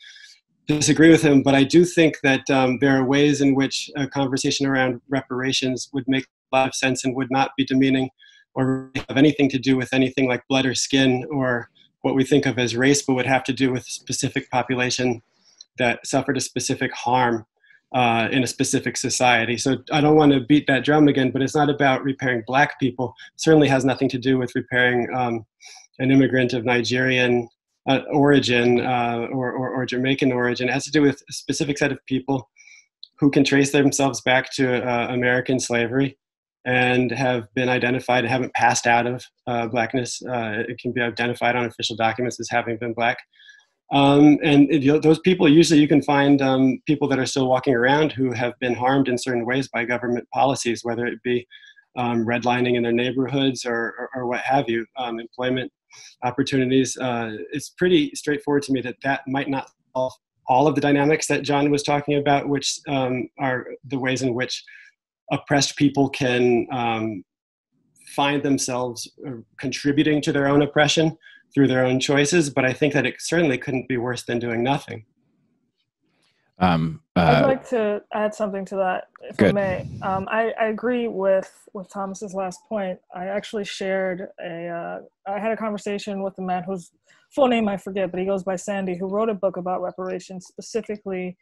disagree with him, but I do think that there are ways in which a conversation around reparations would make a lot of sense and would not be demeaning or have anything to do with anything like blood or skin or what we think of as race, but would have to do with a specific population that suffered a specific harm in a specific society. So I don't want to beat that drum again, but it's not about repairing Black people. It certainly has nothing to do with repairing an immigrant of Nigerian origin or Jamaican origin. It has to do with a specific set of people who can trace themselves back to American slavery and have been identified and haven't passed out of Blackness. It can be identified on official documents as having been Black. Those people, usually you can find people that are still walking around who have been harmed in certain ways by government policies, whether it be redlining in their neighborhoods or what have you, employment opportunities. It's pretty straightforward to me that might not solve all of the dynamics that John was talking about, which are the ways in which oppressed people can find themselves contributing to their own oppression through their own choices, but I think that it certainly couldn't be worse than doing nothing. I'd like to add something to that, if I may. I agree with Thomas's last point. I actually shared I had a conversation with a man whose full name I forget, but he goes by Sandy, who wrote a book about reparations specifically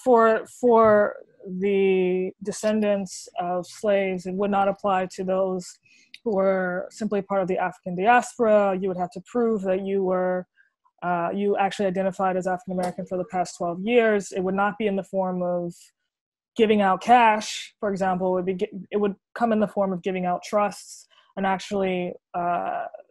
for the descendants of slaves. It would not apply to those who were simply part of the African diaspora. You would have to prove that you actually identified as African American for the past 12 years. It would not be in the form of giving out cash, for example. It would come in the form of giving out trusts and actually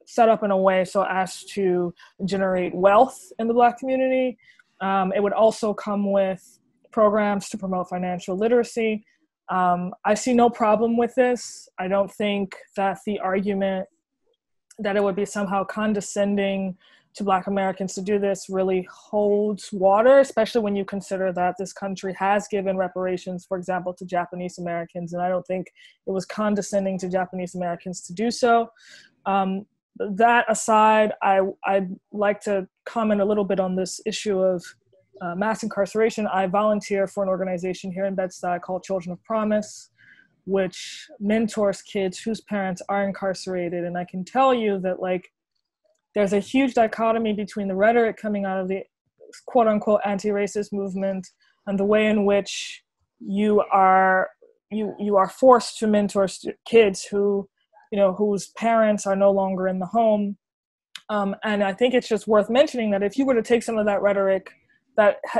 set up in a way so as to generate wealth in the Black community. It would also come with programs to promote financial literacy. I see no problem with this. I don't think that the argument that it would be somehow condescending to Black Americans to do this really holds water, especially when you consider that this country has given reparations, for example, to Japanese Americans, and I don't think it was condescending to Japanese Americans to do so. That aside, I'd like to comment a little bit on this issue of mass incarceration. I volunteer for an organization here in Bed-Stuy called Children of Promise, which mentors kids whose parents are incarcerated. And I can tell you that there's a huge dichotomy between the rhetoric coming out of the quote unquote anti-racist movement and the way in which you are forced to mentor kids whose parents are no longer in the home. And I think it's just worth mentioning that if you were to take some of that rhetoric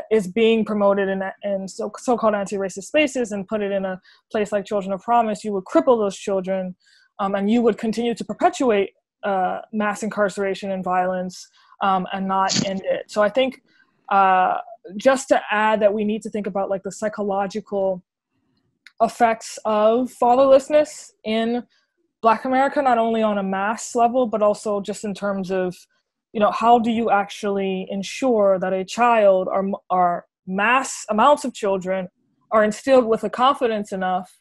is being promoted in so-called anti-racist spaces and put it in a place like Children of Promise, you would cripple those children, and you would continue to perpetuate mass incarceration and violence and not end it. So I think just to add that we need to think about like the psychological effects of fatherlessness in Black America, not only on a mass level, but also just in terms of, how do you actually ensure that a child or mass amounts of children are instilled with a confidence enough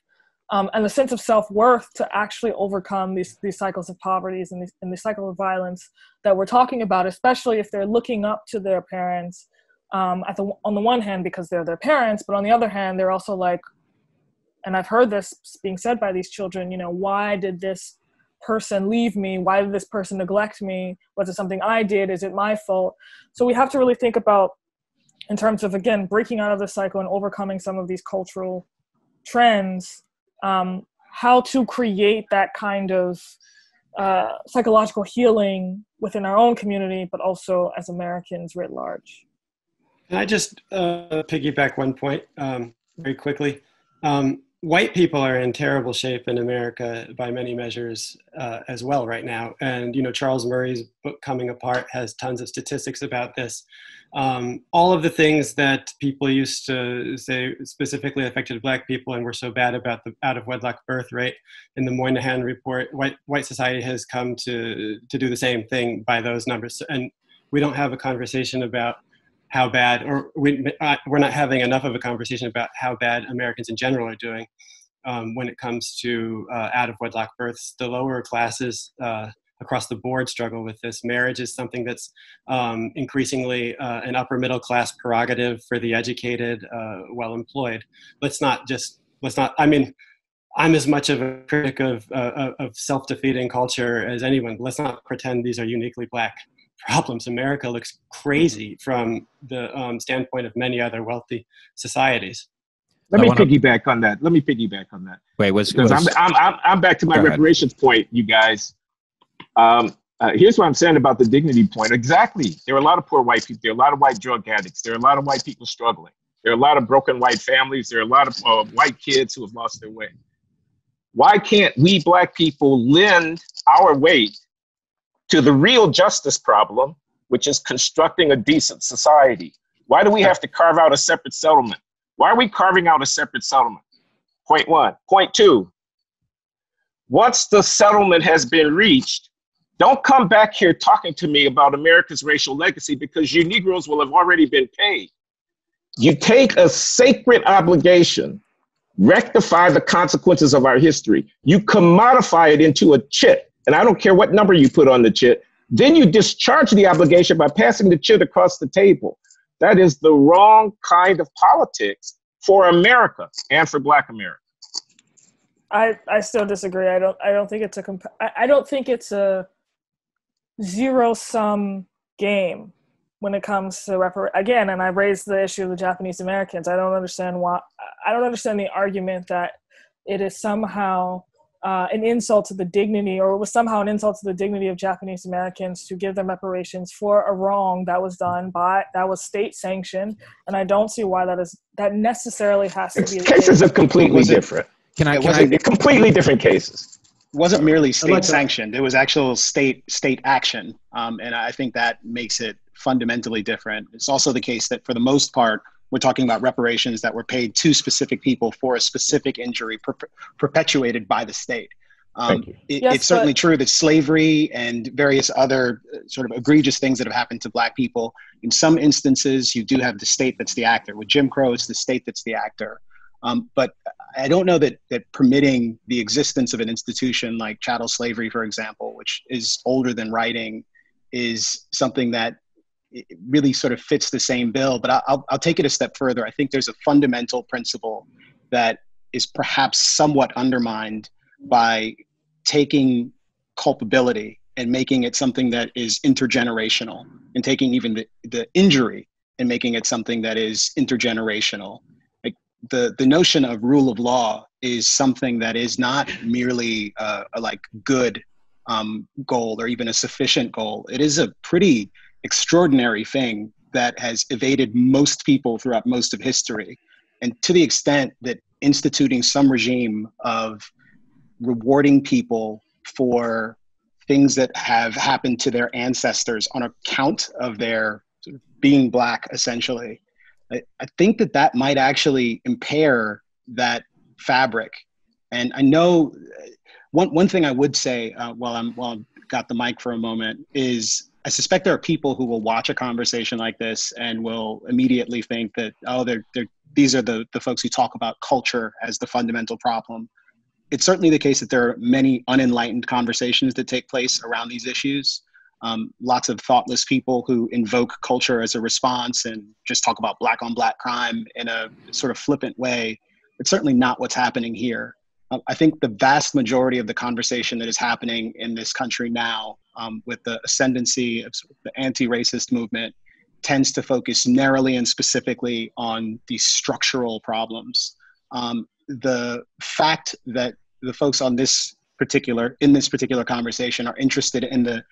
and a sense of self-worth to actually overcome these cycles of poverty and the cycle of violence that we're talking about, especially if they're looking up to their parents on the one hand because they're their parents, but on the other hand, they're also like, and I've heard this being said by these children, why did this person leave me? Why did this person neglect me? Was it something I did? Is it my fault? So we have to really think about, in terms of, again, breaking out of the cycle and overcoming some of these cultural trends, how to create that kind of psychological healing within our own community, but also as Americans writ large. Can I just piggyback one point very quickly? White people are in terrible shape in America by many measures as well right now. And, Charles Murray's book, Coming Apart, has tons of statistics about this. All of the things that people used to say specifically affected Black people and were so bad about the out-of-wedlock birth rate in the Moynihan Report, white society has come to do the same thing by those numbers. And we don't have a conversation about how bad, or we're not having enough of a conversation about how bad Americans in general are doing when it comes to out-of-wedlock births. The lower classes across the board struggle with this. Marriage is something that's increasingly an upper middle class prerogative for the educated, well-employed. I mean, I'm as much of a critic of self-defeating culture as anyone. Let's not pretend these are uniquely Black problems. America looks crazy from the standpoint of many other wealthy societies. Let me piggyback on that. Wait, I'm back to my reparations point, you guys. Here's what I'm saying about the dignity point. Exactly. There are a lot of poor white people. There are a lot of white drug addicts. There are a lot of white people struggling. There are a lot of broken white families. There are a lot of white kids who have lost their way. Why can't we Black people lend our weight to the real justice problem, which is constructing a decent society? Why do we have to carve out a separate settlement? Why are we carving out a separate settlement? Point one. Point two, once the settlement has been reached, don't come back here talking to me about America's racial legacy, because you Negroes will have already been paid. You take a sacred obligation, rectify the consequences of our history. You commodify it into a chit. And I don't care what number you put on the chit, then you discharge the obligation by passing the chit across the table. That is the wrong kind of politics for America and for Black America. I still disagree. I don't think it's a zero-sum game when it comes to again. And I raised the issue of the Japanese Americans. I don't understand the argument that it is somehow an insult to the dignity, or it was somehow an insult to the dignity of Japanese Americans to give them reparations for a wrong that was done that was state sanctioned. And I don't see why that necessarily has to be. Cases are completely different. Completely different cases. It wasn't merely state sanctioned. It was actual state action. And I think that makes it fundamentally different. It's also the case that for the most part, we're talking about reparations that were paid to specific people for a specific injury perpetuated by the state. It's certainly true that slavery and various other sort of egregious things that have happened to Black people, in some instances, you do have the state that's the actor. With Jim Crow, it's the state that's the actor. But I don't know that permitting the existence of an institution like chattel slavery, for example, which is older than writing, is something that it really sort of fits the same bill. But I'll take it a step further. I think there's a fundamental principle that is perhaps somewhat undermined by taking culpability and making it something that is intergenerational, and taking even the injury and making it something that is intergenerational. Like the notion of rule of law is something that is not merely a good goal or even a sufficient goal. It is a pretty extraordinary thing that has evaded most people throughout most of history. And to the extent that instituting some regime of rewarding people for things that have happened to their ancestors on account of their being Black, essentially, I think that that might actually impair that fabric. And I know one thing I would say while I've got the mic for a moment is I suspect there are people who will watch a conversation like this and will immediately think that, oh, these are the folks who talk about culture as the fundamental problem. It's certainly the case that there are many unenlightened conversations that take place around these issues. Lots of thoughtless people who invoke culture as a response and just talk about Black on Black crime in a sort of flippant way. It's certainly not what's happening here. I think the vast majority of the conversation that is happening in this country now, with the ascendancy of the anti-racist movement, tends to focus narrowly and specifically on these structural problems. The fact that the folks in this particular conversation are interested in the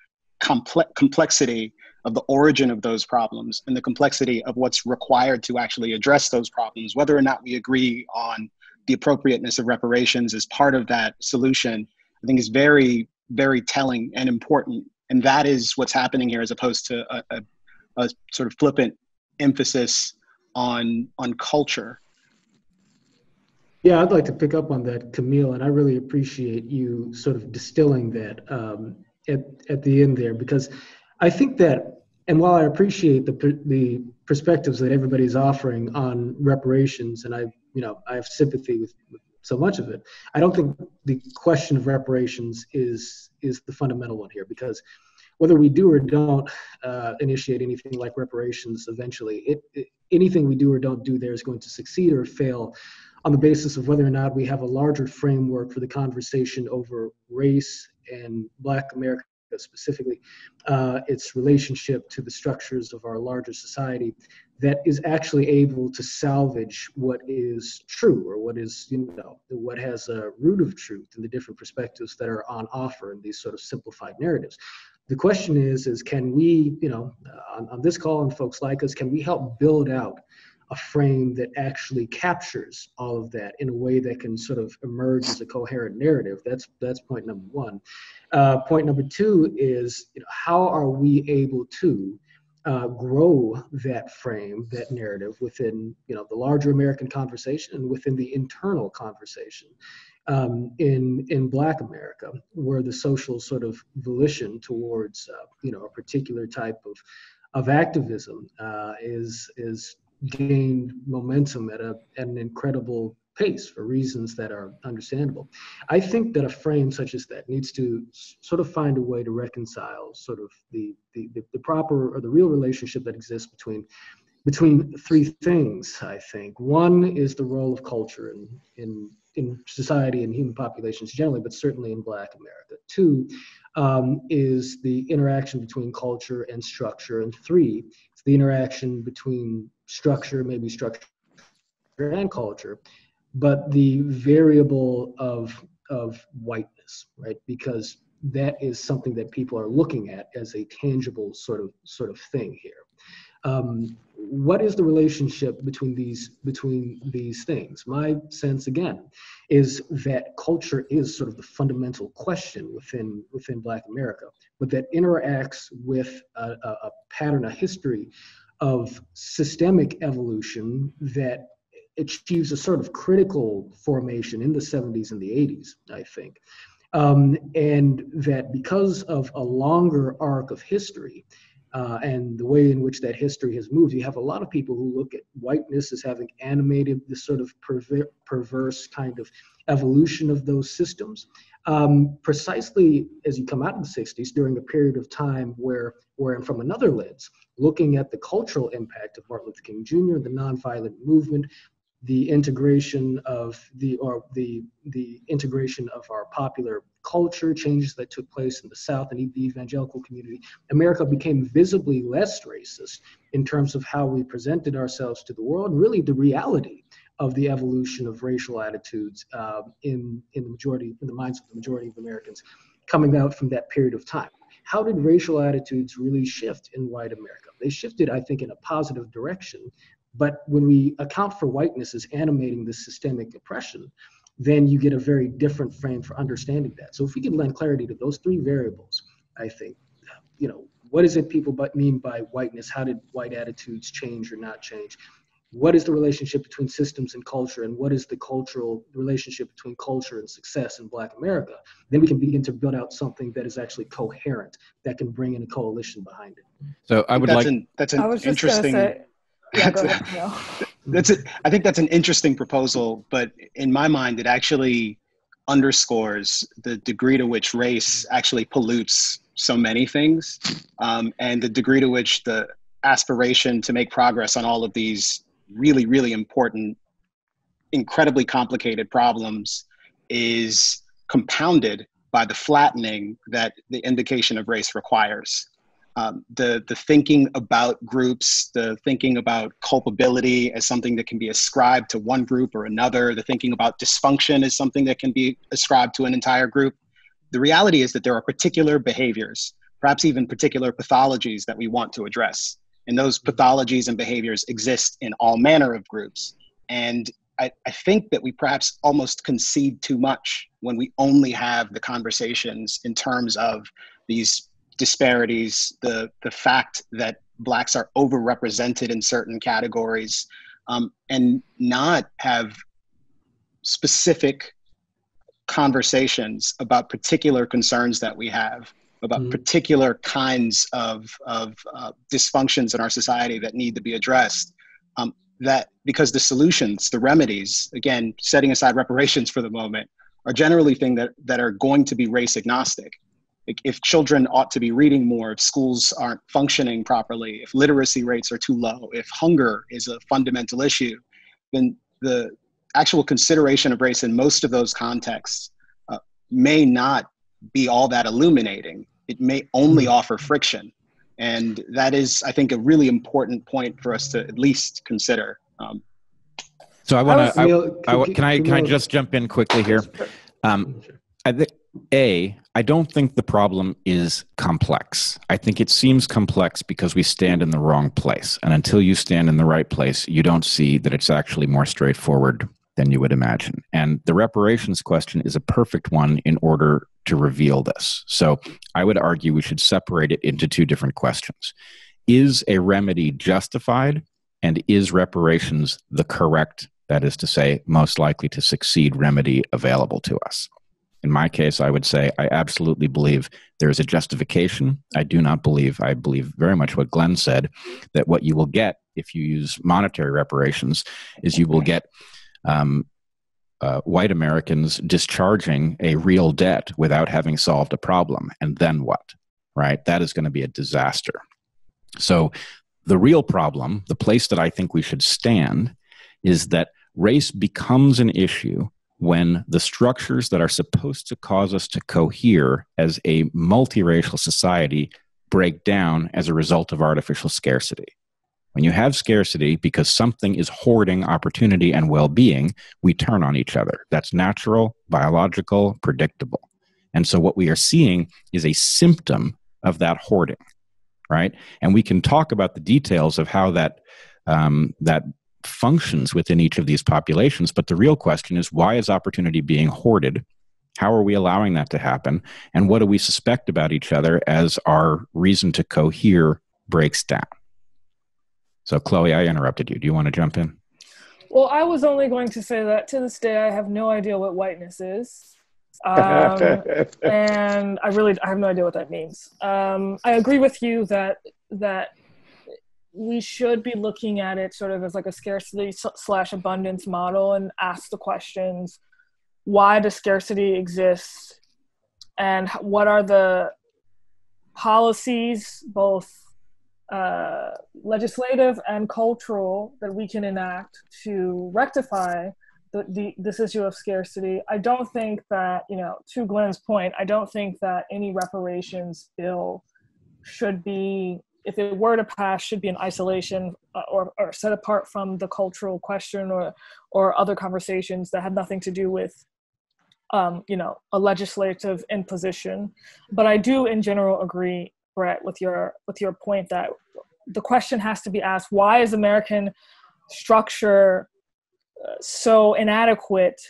complexity of the origin of those problems and the complexity of what's required to actually address those problems, whether or not we agree on the appropriateness of reparations as part of that solution, I think is very, very telling and important. And that is what's happening here, as opposed to a sort of flippant emphasis on culture. Yeah, I'd like to pick up on that, Camille, and I really appreciate you sort of distilling that at the end there, because I think that, and while I appreciate the perspectives that everybody's offering on reparations, and I have sympathy with so much of it, I don't think the question of reparations is the fundamental one here, because whether we do or don't initiate anything like reparations eventually, anything we do or don't do there is going to succeed or fail on the basis of whether or not we have a larger framework for the conversation over race and Black America specifically, its relationship to the structures of our larger society, that is actually able to salvage what is true, or what is, what has a root of truth in the different perspectives that are on offer in these sort of simplified narratives. The question is can we, on this call and folks like us, can we help build out a frame that actually captures all of that in a way that can sort of emerge as a coherent narrative? That's point number one. Point number two is, how are we able to grow that frame, that narrative within, the larger American conversation and within the internal conversation in Black America, where the social sort of volition towards, a particular type of activism is gained momentum at an incredible pace for reasons that are understandable. I think that a frame such as that needs to sort of find a way to reconcile sort of the proper or the real relationship that exists between three things, I think. One is the role of culture in society and human populations generally, but certainly in Black America. Two is the interaction between culture and structure. And three, it's the interaction between structure and culture, but the variable of whiteness, right? Because that is something that people are looking at as a tangible sort of thing here. What is the relationship between these things? My sense, again, is that culture is sort of the fundamental question within Black America, but that interacts with a pattern, a history of systemic evolution that achieves a sort of critical formation in the 70s and the 80s, I think. And that because of a longer arc of history, and the way in which that history has moved, you have a lot of people who look at whiteness as having animated this sort of perverse kind of evolution of those systems. Precisely as you come out of the 60s, during a period of time where from another lens, looking at the cultural impact of Martin Luther King Jr., the nonviolent movement, the integration of the integration of our popular culture, changes that took place in the South and the evangelical community, America became visibly less racist in terms of how we presented ourselves to the world, and really the reality of the evolution of racial attitudes in the minds of the majority of Americans coming out from that period of time. how did racial attitudes really shift in white America? They shifted, I think, in a positive direction. But when we account for whiteness as animating this systemic oppression, then you get a very different frame for understanding that. So if we can lend clarity to those three variables, I think, what is it people mean by whiteness? How did white attitudes change or not change? What is the relationship between systems and culture? And what is the cultural relationship between culture and success in Black America? Then we can begin to build out something that is actually coherent, that can bring in a coalition behind it. So I would that's an I was just interesting. gonna say, yeah, go ahead. No. I think that's an interesting proposal, but in my mind, it actually underscores the degree to which race actually pollutes so many things, and the degree to which the aspiration to make progress on all of these really, really important, incredibly complicated problems is compounded by the flattening that the indication of race requires. The thinking about groups, the thinking about culpability as something that can be ascribed to one group or another, the thinking about dysfunction as something that can be ascribed to an entire group. The reality is that there are particular behaviors, perhaps even particular pathologies that we want to address. And those pathologies and behaviors exist in all manner of groups. And I think that we perhaps almost concede too much when we only have the conversations in terms of these disparities, the fact that Blacks are overrepresented in certain categories, and not have specific conversations about particular concerns that we have, about particular kinds of dysfunctions in our society that need to be addressed. That because the solutions, the remedies, again, setting aside reparations for the moment, are generally things that are going to be race agnostic. If children ought to be reading more, if schools aren't functioning properly, if literacy rates are too low, if hunger is a fundamental issue, then the actual consideration of race in most of those contexts may not be all that illuminating. It may only offer friction. And that is, I think, a really important point for us to at least consider. So I want to, can I just jump in quickly here? I don't think the problem is complex. I think it seems complex because we stand in the wrong place. And until you stand in the right place, you don't see that it's actually more straightforward than you would imagine. And the reparations question is a perfect one in order to reveal this. So I would argue we should separate it into two different questions. Is a remedy justified? And is reparations the correct, that is to say, most likely to succeed remedy available to us? In my case, I would say I absolutely believe there is a justification. I believe very much what Glenn said, that what you will get if you use monetary reparations is you will get white Americans discharging a real debt without having solved a problem. And then what, right? That is going to be a disaster. So the real problem, the place that I think we should stand, is that race becomes an issue when the structures that are supposed to cause us to cohere as a multiracial society break down as a result of artificial scarcity. When you have scarcity because something is hoarding opportunity and well-being, we turn on each other. That's natural, biological, predictable. And so what we are seeing is a symptom of that hoarding, right? And we can talk about the details of how that functions within each of these populations, but the real question is, why is opportunity being hoarded? How are we allowing that to happen? And what do we suspect about each other as our reason to cohere breaks down? So, Chloe, I interrupted you. Do you want to jump in? Well, I was only going to say that to this day, I have no idea what whiteness is. And I have no idea what that means. I agree with you that we should be looking at it sort of as like a scarcity / abundance model and ask the questions, why does scarcity exist? And what are the policies, both legislative and cultural, that we can enact to rectify this issue of scarcity? I don't think that, to Glenn's point, I don't think that any reparations bill should be, if it were to pass, should be in isolation or set apart from the cultural question or other conversations that had nothing to do with a legislative imposition. But I do in general agree, Bret, with your point that the question has to be asked: why is American structure so inadequate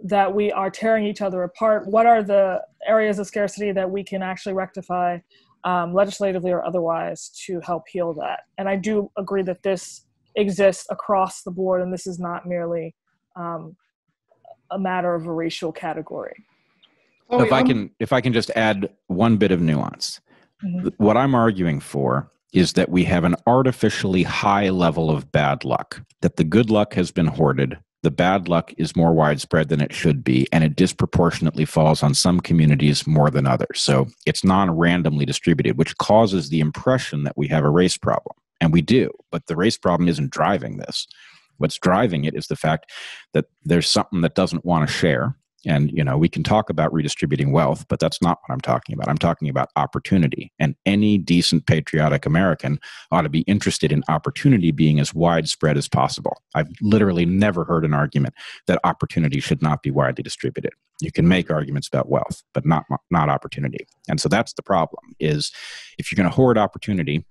that we are tearing each other apart? What are the areas of scarcity that we can actually rectify legislatively or otherwise to help heal that? And I do agree that this exists across the board, and this is not merely a matter of a racial category. If I can just add one bit of nuance. Mm-hmm. What I'm arguing for is that we have an artificially high level of bad luck, that the good luck has been hoarded. The bad luck is more widespread than it should be, and it disproportionately falls on some communities more than others. So it's non-randomly distributed, which causes the impression that we have a race problem. And we do, but the race problem isn't driving this. What's driving it is the fact that there's something that doesn't want to share. And, we can talk about redistributing wealth, but that's not what I'm talking about. I'm talking about opportunity. And any decent patriotic American ought to be interested in opportunity being as widespread as possible. I've literally never heard an argument that opportunity should not be widely distributed. You can make arguments about wealth, but not opportunity. And so that's the problem, is if you're going to hoard opportunity,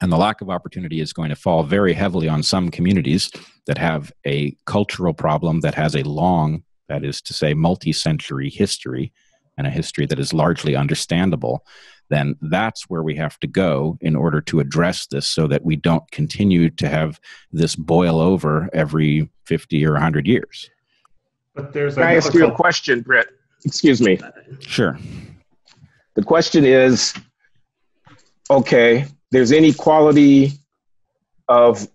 and the lack of opportunity is going to fall very heavily on some communities that have a cultural problem that has a long, that is to say, multi-century history, and a history that is largely understandable, then that's where we have to go in order to address this, so that we don't continue to have this boil over every 50 or 100 years. But there's Can I ask you a question, Bret? Excuse me. Sure. The question is, okay, there's inequality of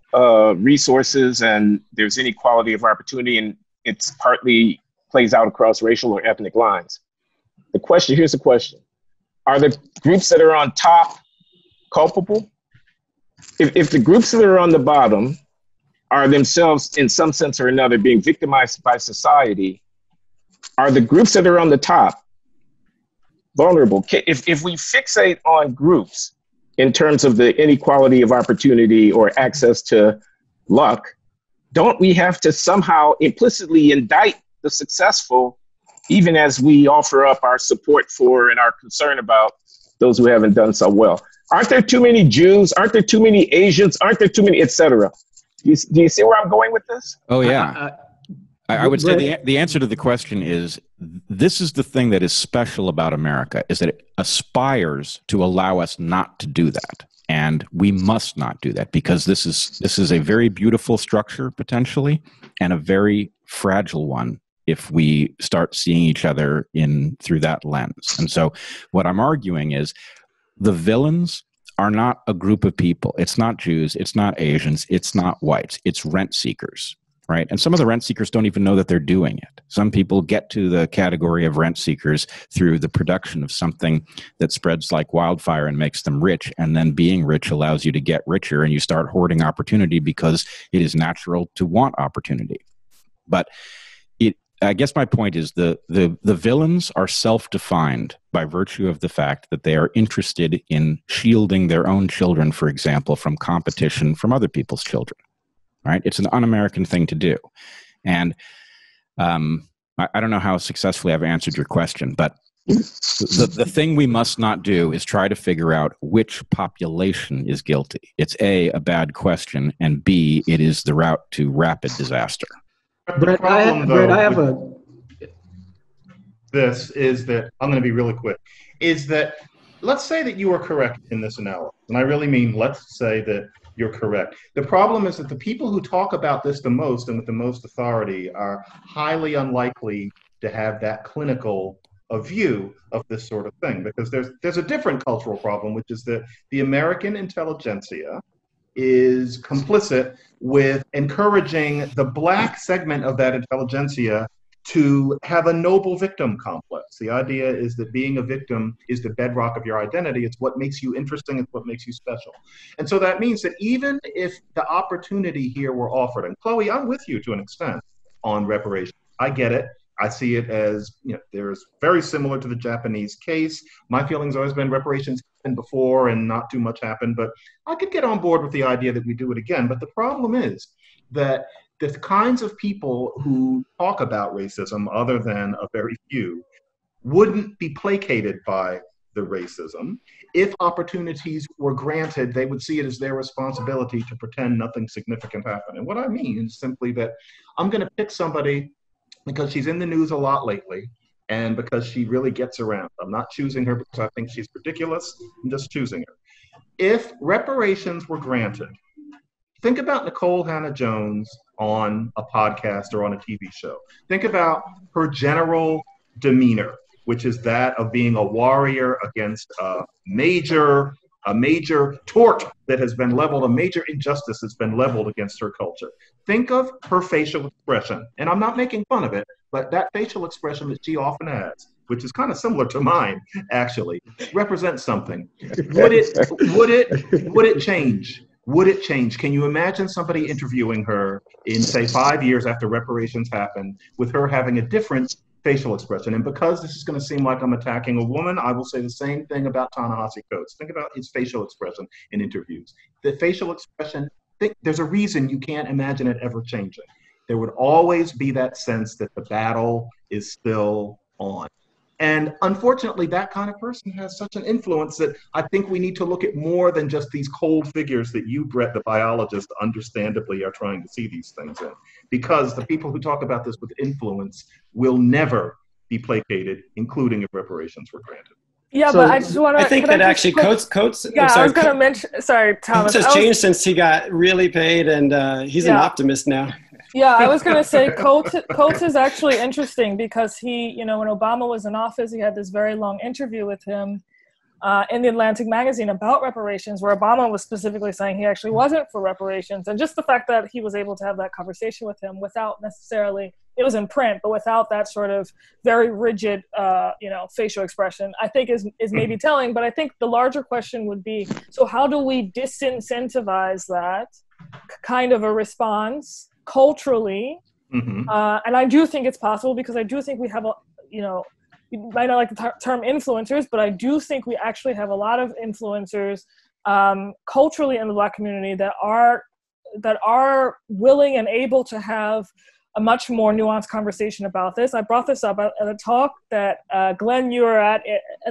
resources, and there's inequality of opportunity, and it's partly plays out across racial or ethnic lines. Here's the question. Are the groups that are on top culpable? If the groups that are on the bottom are themselves, in some sense or another, being victimized by society, are the groups that are on the top vulnerable? If we fixate on groups in terms of the inequality of opportunity or access to luck, don't we have to somehow implicitly indict the successful, even as we offer up our support for and our concern about those who haven't done so well? Aren't there too many Jews? Aren't there too many Asians? Aren't there too many, et cetera? Do you see where I'm going with this? Oh, yeah. I would say the answer to the question is, this is the thing that is special about America, is that it aspires to allow us not to do that. And we must not do that, because this is a very beautiful structure, potentially, and a very fragile one if we start seeing each other through that lens. And so what I'm arguing is, the villains are not a group of people. It's not Jews. It's not Asians. It's not whites. It's rent seekers. Right? And some of the rent seekers don't even know that they're doing it. Some people get to the category of rent seekers through the production of something that spreads like wildfire and makes them rich. And then being rich allows you to get richer, and you start hoarding opportunity because it is natural to want opportunity. But I guess my point is the villains are self-defined by virtue of the fact that they are interested in shielding their own children, for example, from competition from other people's children. Right? It's an un-American thing to do. And I don't know how successfully I've answered your question, but the thing we must not do is try to figure out which population is guilty. It's A, a bad question, and B, it is the route to rapid disaster. Bret, this is that, I'm going to be really quick, is that let's say that you are correct in this analysis. And I really mean, let's say that you're correct. The problem is that the people who talk about this the most and with the most authority are highly unlikely to have that clinical a view of this sort of thing, because there's a different cultural problem, which is that the American intelligentsia is complicit with encouraging the Black segment of that intelligentsia to have a noble victim complex. The idea is that being a victim is the bedrock of your identity. It's what makes you interesting. It's what makes you special. And so that means that even if the opportunity here were offered, and Chloé, I'm with you to an extent on reparations. I get it. I see it as, there's very similar to the Japanese case. My feelings always been reparations happened before and not too much happened, but I could get on board with the idea that we do it again. But the problem is that the kinds of people who talk about racism, other than a very few, wouldn't be placated by the racism. If opportunities were granted, they would see it as their responsibility to pretend nothing significant happened. And what I mean is simply that I'm going to pick somebody because she's in the news a lot lately and because she really gets around. I'm not choosing her because I think she's ridiculous. I'm just choosing her. If reparations were granted, think about Nicole Hannah-Jones on a podcast or on a TV show. Think about her general demeanor, which is that of being a warrior against a major tort that has been leveled, a major injustice that's been leveled against her culture. Think of her facial expression, and I'm not making fun of it, but that facial expression that she often has, which is kind of similar to mine, actually, represents something. Would it change? Would it change? Can you imagine somebody interviewing her in, say, 5 years after reparations happened, with her having a different facial expression? And because this is going to seem like I'm attacking a woman, I will say the same thing about Ta-Nehisi Coates. Think about his facial expression in interviews. The facial expression, there's a reason you can't imagine it ever changing. There would always be that sense that the battle is still on. And unfortunately, that kind of person has such an influence that I think we need to look at more than just these cold figures that you, Bret, the biologist, understandably are trying to see these things in. Because the people who talk about this with influence will never be placated, including if reparations were granted. Yeah, so, but I just want to. I think that actually Coates. Yeah, I was going to mention. Sorry, Thomas. Coates has changed since he got really paid, and he's an optimist now. Yeah, I was going to say Coates is actually interesting because he, when Obama was in office, he had this very long interview with him in the Atlantic magazine about reparations, where Obama was specifically saying he actually wasn't for reparations. And just the fact that he was able to have that conversation with him without necessarily, it was in print, but without that sort of very rigid, facial expression, I think is maybe telling. But I think the larger question would be, so how do we disincentivize that kind of a response culturally? And I do think it's possible, because I do think we have you might not like the term influencers, but I do think we actually have a lot of influencers culturally in the Black community that are willing and able to have a much more nuanced conversation about this. I brought this up at a talk that Glenn, you were at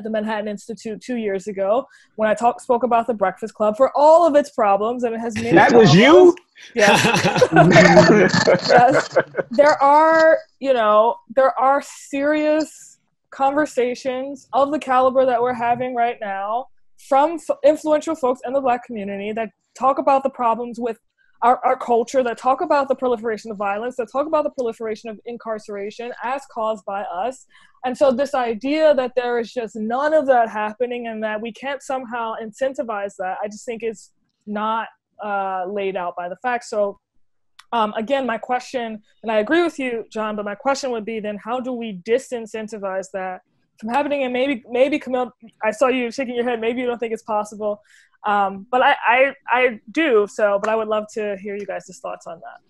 the Manhattan Institute 2 years ago, when I spoke about the Breakfast Club for all of its problems, and it has many That problems. was you? Yes. Yes. There are serious conversations of the caliber that we're having right now from influential folks in the Black community that talk about the problems with our culture, that talk about the proliferation of violence, that talk about the proliferation of incarceration as caused by us. And so this idea that there is just none of that happening and that we can't somehow incentivize that, I just think is not laid out by the facts. So again, my question, and I agree with you, John, but my question would be then, how do we disincentivize that from happening? And maybe Camille, I saw you shaking your head, maybe you don't think it's possible. But I do, but I would love to hear you guys' thoughts on that.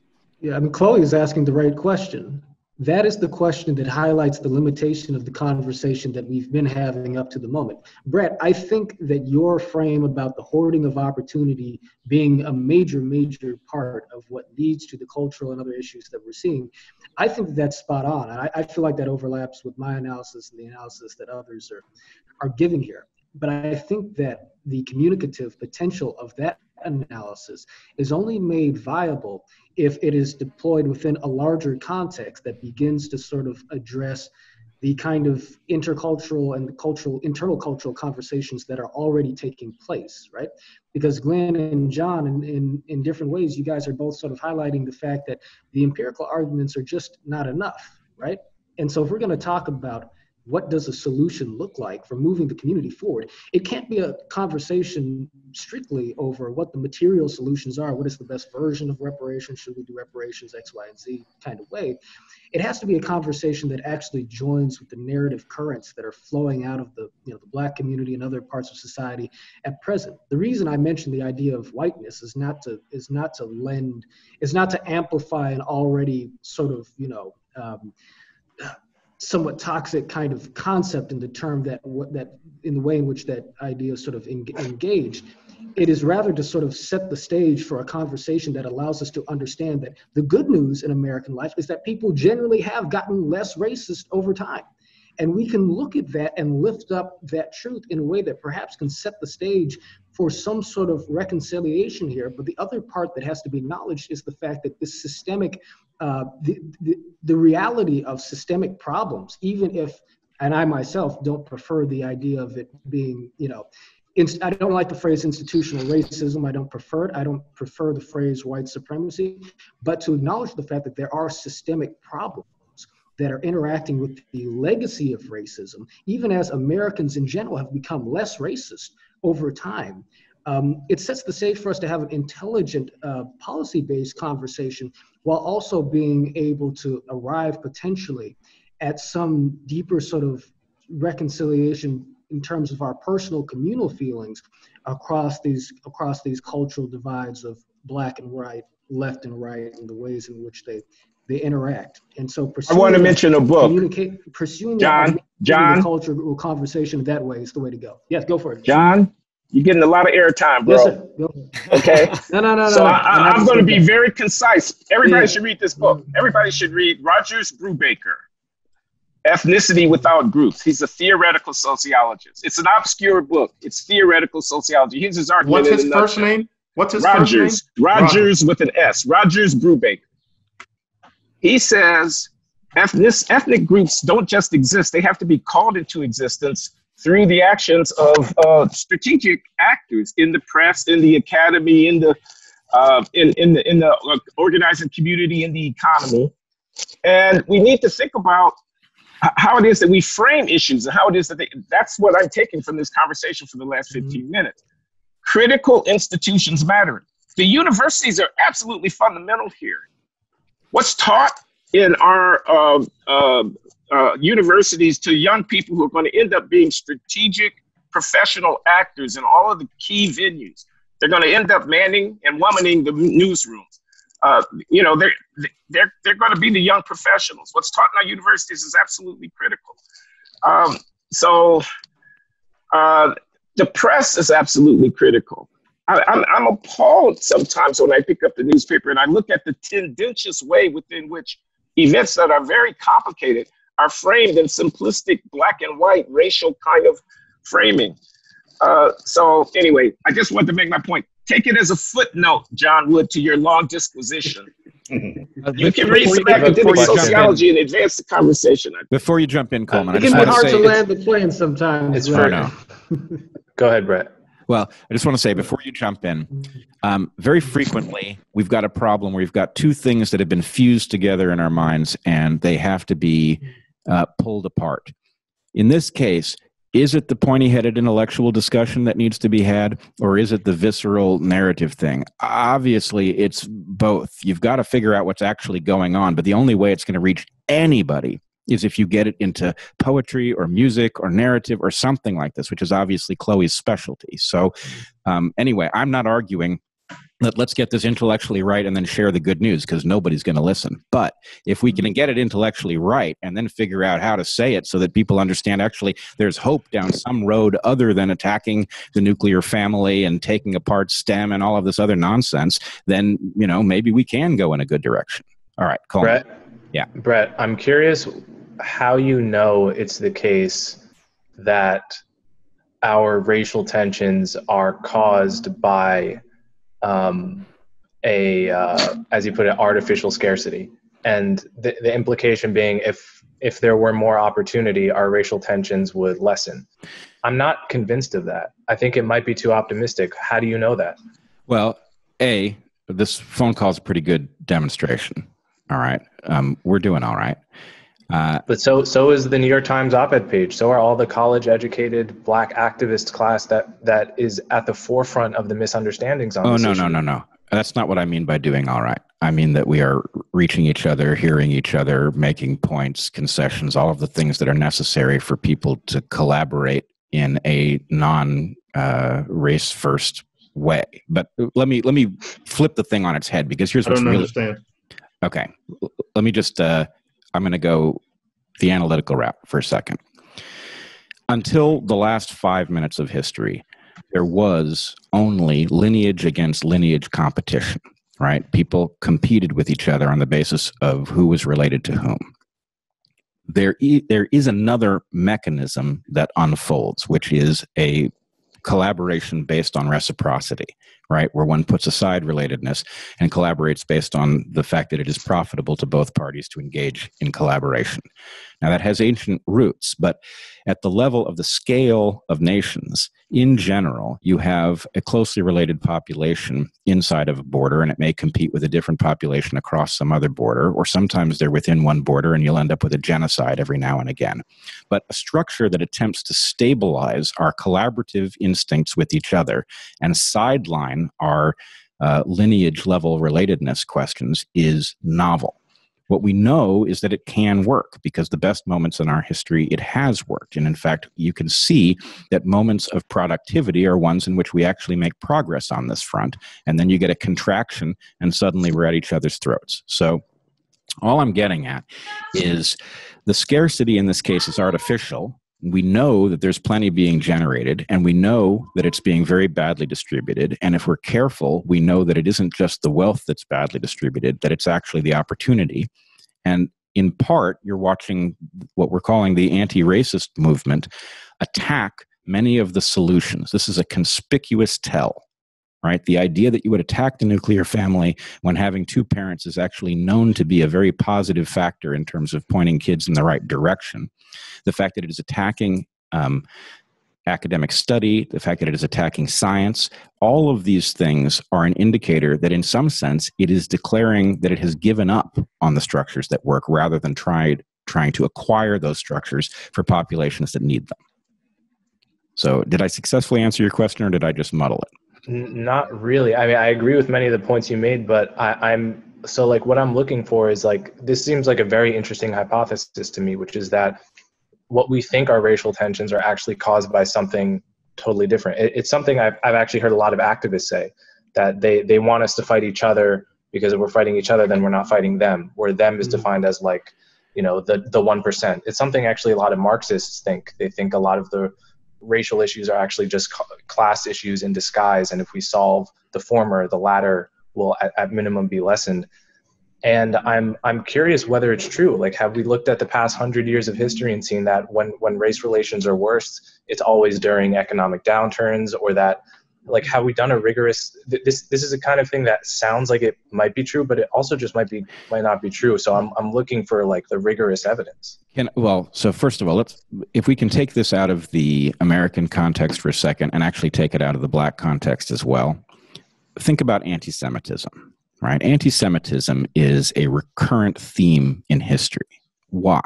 Yeah, I mean, Chloé is asking the right question. That is the question that highlights the limitation of the conversation that we've been having up to the moment. Bret, I think that your frame about the hoarding of opportunity being a major, major part of what leads to the cultural and other issues that we're seeing, I think that's spot on. And I feel like that overlaps with my analysis and the analysis that others are giving here. But I think that the communicative potential of that analysis is only made viable if it is deployed within a larger context that begins to sort of address the kind of intercultural and internal cultural conversations that are already taking place, right? Because Glenn and John, in different ways, you guys are both sort of highlighting the fact that the empirical arguments are just not enough, right? And so if we're going to talk about what does a solution look like for moving the community forward, it can't be a conversation strictly over what the material solutions are. What is the best version of reparations? Should we do reparations X, Y, and Z kind of way? It has to be a conversation that actually joins with the narrative currents that are flowing out of the Black community and other parts of society at present. The reason I mentioned the idea of whiteness is not to amplify an already sort of somewhat toxic kind of concept in the term that in the way in which that idea is sort of engaged. It is rather to sort of set the stage for a conversation that allows us to understand that the good news in American life is that people generally have gotten less racist over time. And we can look at that and lift up that truth in a way that perhaps can set the stage for some sort of reconciliation here. But the other part that has to be acknowledged is the fact that this systemic, the reality of systemic problems, even if, and I myself don't prefer the idea of it being, I don't like the phrase institutional racism. I don't prefer it. I don't prefer the phrase white supremacy, but to acknowledge the fact that there are systemic problems that are interacting with the legacy of racism, even as Americans in general have become less racist over time. It sets the stage for us to have an intelligent policy-based conversation while also being able to arrive potentially at some deeper sort of reconciliation in terms of our personal communal feelings across these cultural divides of black and white, left and right, and the ways in which they interact. And so I want to mention a book. Pursuing John, the cultural conversation that way is the way to go. Yes, go for it. John, you're getting a lot of airtime, bro. Yes, sir. Go for it. Okay. No. So I'm going to be very concise. Everybody should read this book. Everybody should read Rogers Brubaker, Ethnicity Without Groups. He's a theoretical sociologist. It's an obscure book. It's theoretical sociology. Here's his argument. What's his first name? Rogers with an S. Rogers Brubaker. He says ethnic groups don't just exist. They have to be called into existence through the actions of strategic actors in the press, in the academy, in the organizing community, in the economy. And we need to think about how it is that we frame issues and how it is that that's what I'm taking from this conversation for the last 15 minutes. Critical institutions matter. The universities are absolutely fundamental here. What's taught in our universities to young people who are going to end up being strategic professional actors in all of the key venues. They're going to end up manning and womaning the newsrooms. They're going to be the young professionals. What's taught in our universities is absolutely critical. The press is absolutely critical. I'm appalled sometimes when I pick up the newspaper and I look at the tendentious way within which events that are very complicated are framed in simplistic black and white racial kind of framing. So anyway, I just wanted to make my point. Take it as a footnote, John Wood, to your long disquisition. You can read some academic sociology and advance the conversation. Before you jump in, Coleman, it can be hard to land the plane sometimes. It's fair enough. Go ahead, Brett. Well, I just want to say before you jump in, very frequently we've got a problem where we've got two things that have been fused together in our minds and they have to be pulled apart. In this case, is it the pointy-headed intellectual discussion that needs to be had, or is it the visceral narrative thing? Obviously, it's both. You've got to figure out what's actually going on, but the only way it's going to reach anybody is if you get it into poetry or music or narrative or something like this, which is obviously Chloe's specialty. So anyway, I'm not arguing that let's get this intellectually right and then share the good news because nobody's going to listen. But if we can get it intellectually right and then figure out how to say it so that people understand actually there's hope down some road other than attacking the nuclear family and taking apart STEM and all of this other nonsense, then, maybe we can go in a good direction. All right, Coleman. Brett? Yeah. Brett, I'm curious how you know it's the case that our racial tensions are caused by as you put it, artificial scarcity. And the implication being if there were more opportunity, our racial tensions would lessen. I'm not convinced of that. I think it might be too optimistic. How do you know that? Well, this phone call is a pretty good demonstration. All right. We're doing all right. But so is the New York Times op-ed page. So are all the college-educated black activist class that is at the forefront of the misunderstandings on this issue. No. That's not what I mean by doing all right. I mean that we are reaching each other, hearing each other, making points, concessions, all of the things that are necessary for people to collaborate in a non-race first way. But let me flip the thing on its head because here's what's really... understand. Okay. Let me just... I'm going to go the analytical route for a second. Until the last 5 minutes of history, there was only lineage against lineage competition, right? People competed with each other on the basis of who was related to whom. There is another mechanism that unfolds, which is a collaboration based on reciprocity, right? Where one puts aside relatedness and collaborates based on the fact that it is profitable to both parties to engage in collaboration. Now, that has ancient roots, but at the level of the scale of nations, in general, you have a closely related population inside of a border, and it may compete with a different population across some other border, or sometimes they're within one border, and you'll end up with a genocide every now and again. But a structure that attempts to stabilize our collaborative instincts with each other and sideline our lineage-level relatedness questions is novel. What we know is that it can work, because the best moments in our history, it has worked. And in fact, you can see that moments of productivity are ones in which we actually make progress on this front. And then you get a contraction, and suddenly we're at each other's throats. So all I'm getting at is the scarcity in this case is artificial. We know that there's plenty being generated, and we know that it's being very badly distributed. And if we're careful, we know that it isn't just the wealth that's badly distributed, that it's actually the opportunity. And in part, you're watching what we're calling the anti-racist movement attack many of the solutions. This is a conspicuous tell, right? The idea that you would attack the nuclear family when having two parents is actually known to be a very positive factor in terms of pointing kids in the right direction. The fact that it is attacking academic study, the fact that it is attacking science, all of these things are an indicator that in some sense it is declaring that it has given up on the structures that work rather than trying to acquire those structures for populations that need them. So did I successfully answer your question, or did I just muddle it? Not really. I mean, I agree with many of the points you made, but what I'm looking for is this seems like a very interesting hypothesis to me, which is that what we think are racial tensions are actually caused by something totally different. It's something I've actually heard a lot of activists say, that they want us to fight each other because if we're fighting each other, then we're not fighting them, where them is defined as the 1%. It's something actually a lot of Marxists think. They think a lot of the racial issues are actually just class issues in disguise, and if we solve the former, the latter will at minimum be lessened. And I'm curious whether it's true. Have we looked at the past 100 years of history and seen that when race relations are worst, it's always during economic downturns, or that have we done a rigorous, this is a kind of thing that sounds like it might be true, but it also just might not be true. So I'm looking for the rigorous evidence. So first of all, if we can take this out of the American context for a second and actually take it out of the Black context as well, think about anti-Semitism. Right? Anti-Semitism is a recurrent theme in history. Why?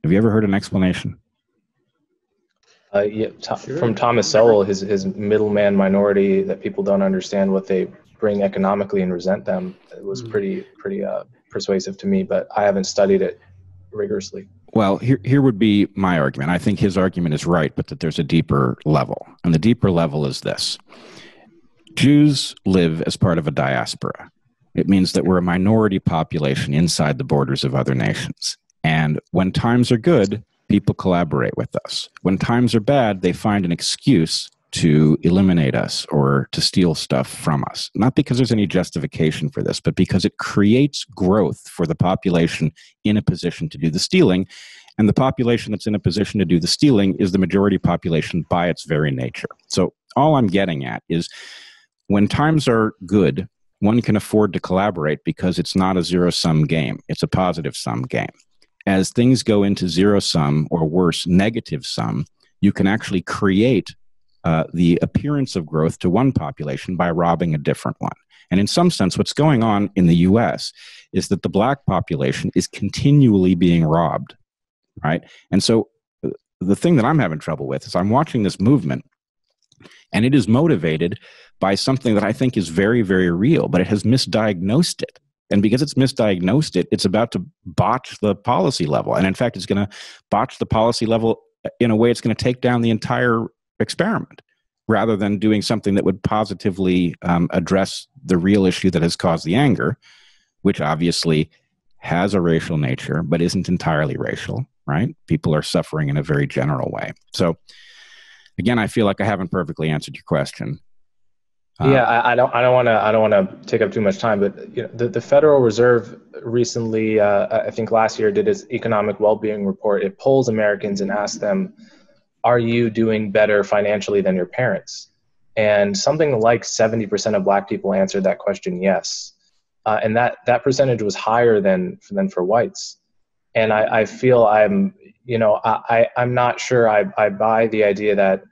Have you ever heard an explanation? From Thomas Sowell, his middleman minority, that people don't understand what they bring economically and resent them. It was pretty persuasive to me, but I haven't studied it rigorously. Well, here would be my argument. I think his argument is right, but that there's a deeper level. And the deeper level is this. Jews live as part of a diaspora. It means that we're a minority population inside the borders of other nations. And when times are good, people collaborate with us. When times are bad, they find an excuse to eliminate us or to steal stuff from us. Not because there's any justification for this, but because it creates growth for the population in a position to do the stealing. And the population that's in a position to do the stealing is the majority population by its very nature. So all I'm getting at is when times are good, one can afford to collaborate because it's not a zero-sum game. It's a positive-sum game. As things go into zero-sum or worse, negative-sum, you can actually create the appearance of growth to one population by robbing a different one. And in some sense, what's going on in the U.S. is that the Black population is continually being robbed, right? And so the thing that I'm having trouble with is I'm watching this movement, and it is motivated by something that I think is very, very real, but it has misdiagnosed it. And because it's misdiagnosed it, it's about to botch the policy level. And in fact, it's going to botch the policy level in a way it's going to take down the entire experiment, rather than doing something that would positively address the real issue that has caused the anger, which obviously has a racial nature, but isn't entirely racial, right? People are suffering in a very general way. So Again, I feel like I haven't perfectly answered your question. I don't want to take up too much time, but the Federal Reserve recently, I think last year, did its economic well-being report. It polls Americans and asks them, "Are you doing better financially than your parents?" And something like 70% of Black people answered that question yes, and that percentage was higher than for whites. And I feel I'm not sure I buy the idea that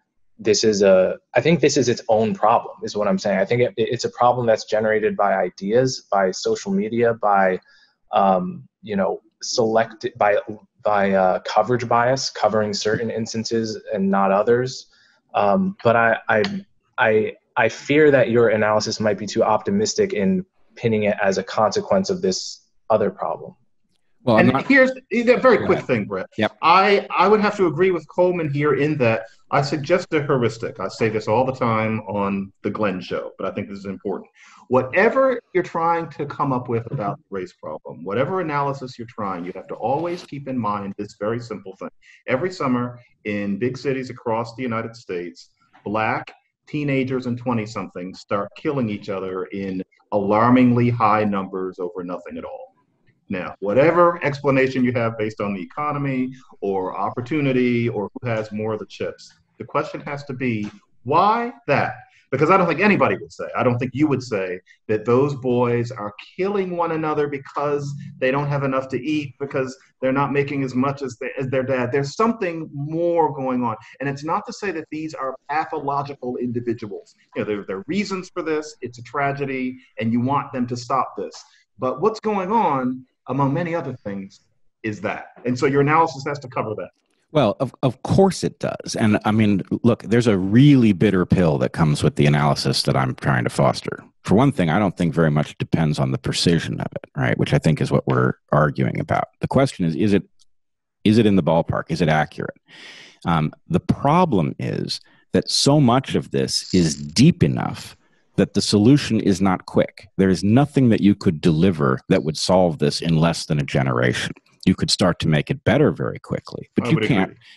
I think this is its own problem, is what I'm saying. I think it's a problem that's generated by ideas, by social media, by, selected by coverage bias, covering certain instances and not others. But I fear that your analysis might be too optimistic in pinning it as a consequence of this other problem. Well, here's a very quick thing, Brett. Yep. I would have to agree with Coleman here in that I suggest a heuristic. I say this all the time on the Glenn show, but I think this is important. Whatever you're trying to come up with about the race problem, whatever analysis you're trying, you have to always keep in mind this very simple thing. Every summer in big cities across the United States, Black teenagers and 20-somethings start killing each other in alarmingly high numbers over nothing at all. Now, whatever explanation you have based on the economy or opportunity or who has more of the chips, the question has to be, why that? Because I don't think anybody would say, I don't think you would say that those boys are killing one another because they don't have enough to eat, because they're not making as much as their dad. There's something more going on. And it's not to say that these are pathological individuals. There are reasons for this. It's a tragedy, and you want them to stop this. But what's going on, among many other things, is that. And so your analysis has to cover that. Well, of course it does. And I mean, look, there's a really bitter pill that comes with the analysis that I'm trying to foster. For one thing, I don't think very much depends on the precision of it, right? Which I think is what we're arguing about. The question is it in the ballpark? Is it accurate? The problem is that so much of this is deep enough that the solution is not quick. There is nothing that you could deliver that would solve this in less than a generation. You could start to make it better very quickly, but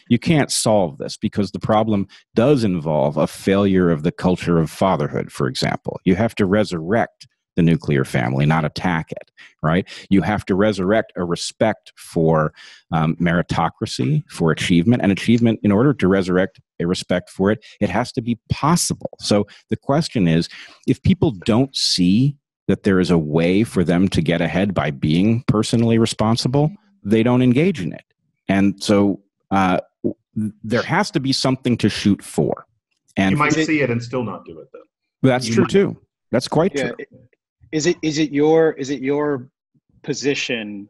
you can't solve this because the problem does involve a failure of the culture of fatherhood, for example. You have to resurrect the nuclear family, not attack it, right? You have to resurrect a respect for meritocracy, for achievement, and achievement, in order to resurrect a respect for it, it has to be possible. So the question is, if people don't see that there is a way for them to get ahead by being personally responsible, they don't engage in it. And so there has to be something to shoot for. And you might see it and still not do it, though. That's true too. That's quite true. Is it your position,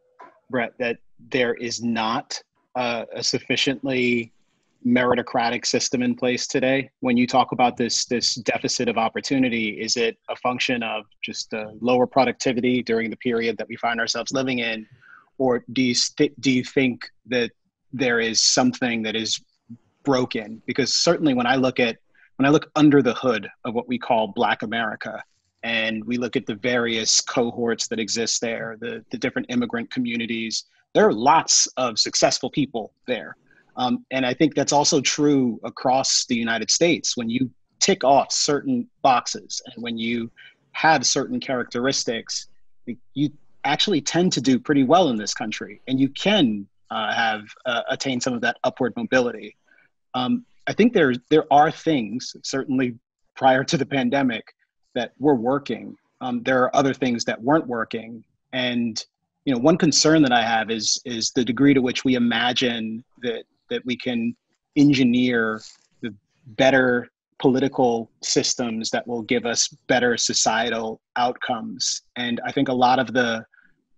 Brett, that there is not a sufficiently meritocratic system in place today? When you talk about this deficit of opportunity, is it a function of just lower productivity during the period that we find ourselves living in? Or do you think that there is something that is broken? Because certainly when I look under the hood of what we call Black America, and we look at the various cohorts that exist there, the different immigrant communities, there are lots of successful people there. And I think that's also true across the United States. When you tick off certain boxes and when you have certain characteristics, you actually tend to do pretty well in this country, and you can have attained some of that upward mobility. I think there are things, certainly prior to the pandemic, that were working. There are other things that weren't working. And one concern that I have is the degree to which we imagine that we can engineer the better political systems that will give us better societal outcomes. And I think a lot of the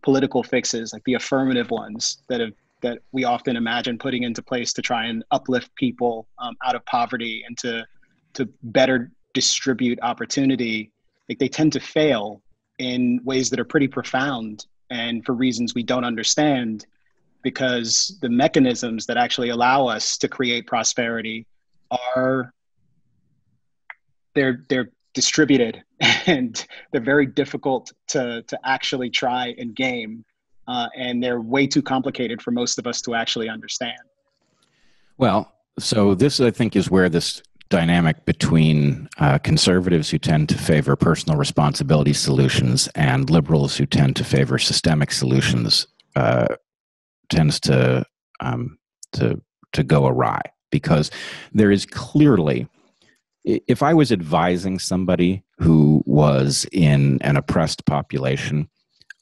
political fixes, like the affirmative ones that we often imagine putting into place to try and uplift people out of poverty and to better distribute opportunity, like they tend to fail in ways that are pretty profound and for reasons we don't understand, because the mechanisms that actually allow us to create prosperity they're distributed and they're very difficult to actually try and game. And they're way too complicated for most of us to actually understand. Well, So this, I think, is where this dynamic between conservatives who tend to favor personal responsibility solutions and liberals who tend to favor systemic solutions tends to go awry, because there is clearly, if I was advising somebody who was in an oppressed population,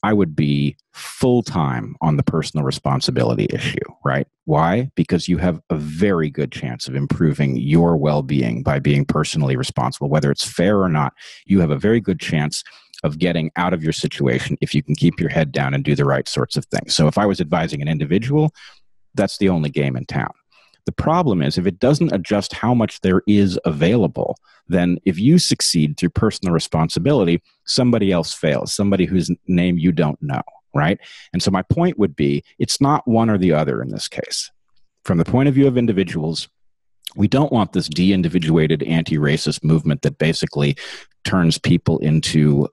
I would be full-time on the personal responsibility issue, right? Why? Because you have a very good chance of improving your well-being by being personally responsible. Whether it's fair or not, you have a very good chance of getting out of your situation if you can keep your head down and do the right sorts of things. So if I was advising an individual, that's the only game in town. The problem is, if it doesn't adjust how much there is available, then if you succeed through personal responsibility, somebody else fails, somebody whose name you don't know, right? And so my point would be, it's not one or the other in this case. From the point of view of individuals, we don't want this de-individuated anti-racist movement that basically turns people into,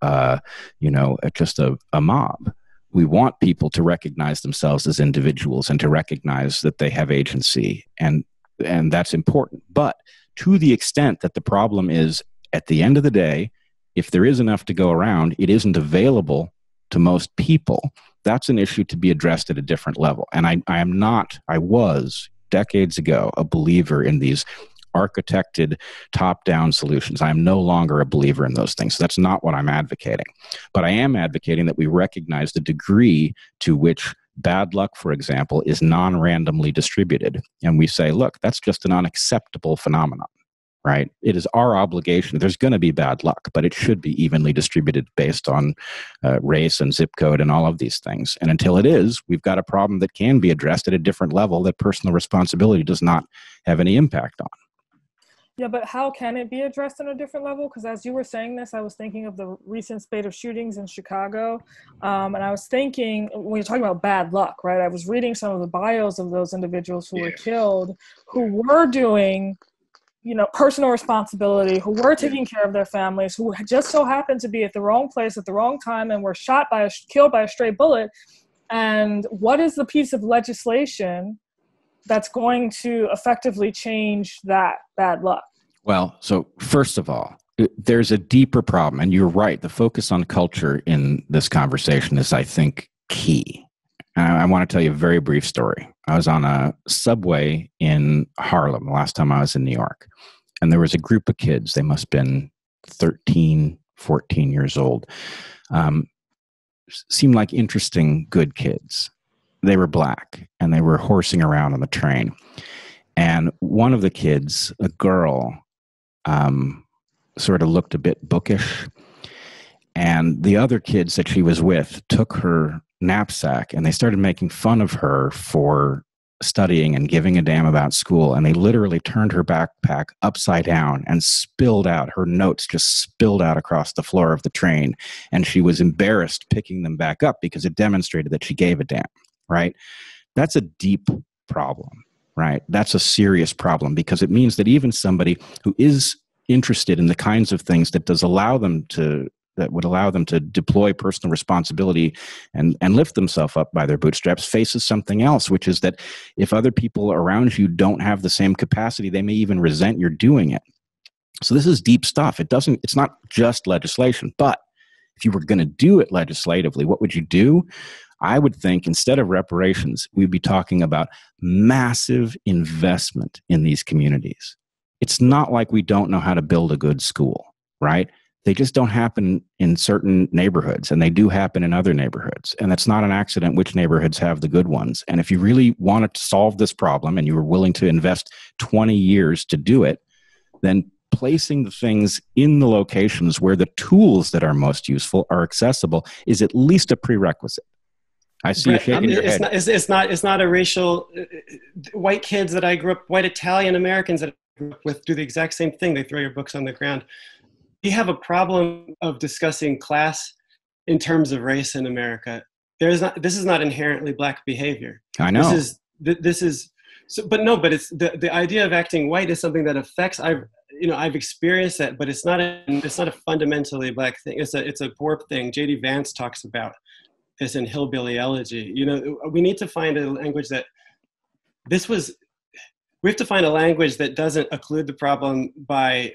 just a mob. We want people to recognize themselves as individuals and to recognize that they have agency, and that's important. But to the extent that the problem is, at the end of the day, if there is enough to go around, it isn't available to most people. That's an issue to be addressed at a different level. And I was decades ago a believer in these architected top-down solutions. I'm no longer a believer in those things. So that's not what I'm advocating. But I am advocating that we recognize the degree to which bad luck, for example, is non-randomly distributed. And we say, look, that's just an unacceptable phenomenon, right? It is our obligation. There's going to be bad luck, but it should be evenly distributed based on race and zip code and all of these things. And until it is, we've got a problem that can be addressed at a different level that personal responsibility does not have any impact on. Yeah, but how can it be addressed on a different level? Because as you were saying this, I was thinking of the recent spate of shootings in Chicago. And I was thinking, when you're talking about bad luck, right? I was reading some of the bios of those individuals who were killed, who were doing, personal responsibility, who were taking care of their families, who just so happened to be at the wrong place at the wrong time and were killed by a stray bullet. And what is the piece of legislation that's going to effectively change that bad luck? Well, so first of all, there's a deeper problem, and you're right. The focus on culture in this conversation is, I think, key. I want to tell you a very brief story. I was on a subway in Harlem the last time I was in New York, and there was a group of kids. They must have been 13, 14 years old. Seemed like interesting, good kids. They were black, and they were horsing around on the train. And one of the kids, a girl, sort of looked a bit bookish. And the other kids that she was with took her knapsack, and they started making fun of her for studying and giving a damn about school. And they literally turned her backpack upside down and spilled out. Her notes just spilled out across the floor of the train. And she was embarrassed picking them back up because it demonstrated that she gave a damn, right? That's a deep problem, right? That's a serious problem, because it means that even somebody who is interested in the kinds of things that would allow them to deploy personal responsibility and lift themselves up by their bootstraps faces something else, which is that if other people around you don't have the same capacity, they may even resent your doing it. So this is deep stuff. It's not just legislation, but if you were going to do it legislatively, what would you do? I would think instead of reparations, we'd be talking about massive investment in these communities. It's not like we don't know how to build a good school, right? They just don't happen in certain neighborhoods, and they do happen in other neighborhoods. And that's not an accident which neighborhoods have the good ones. And if you really wanted to solve this problem and you were willing to invest 20 years to do it, then placing the things in the locations where the tools that are most useful are accessible is at least a prerequisite. I see you shaking your head. It's not a racial. White kids that I grew up, white Italian Americans that I grew up with, do the exact same thing. They throw your books on the ground. We have a problem of discussing class in terms of race in America. This is not inherently black behavior. I know. This is. So, but it's the idea of acting white is something that affects. I've experienced that, but it's not a fundamentally black thing. It's a poor thing. J.D. Vance talks about this in Hillbilly Elegy. We need to find a language that this was we have to find a language that doesn't occlude the problem by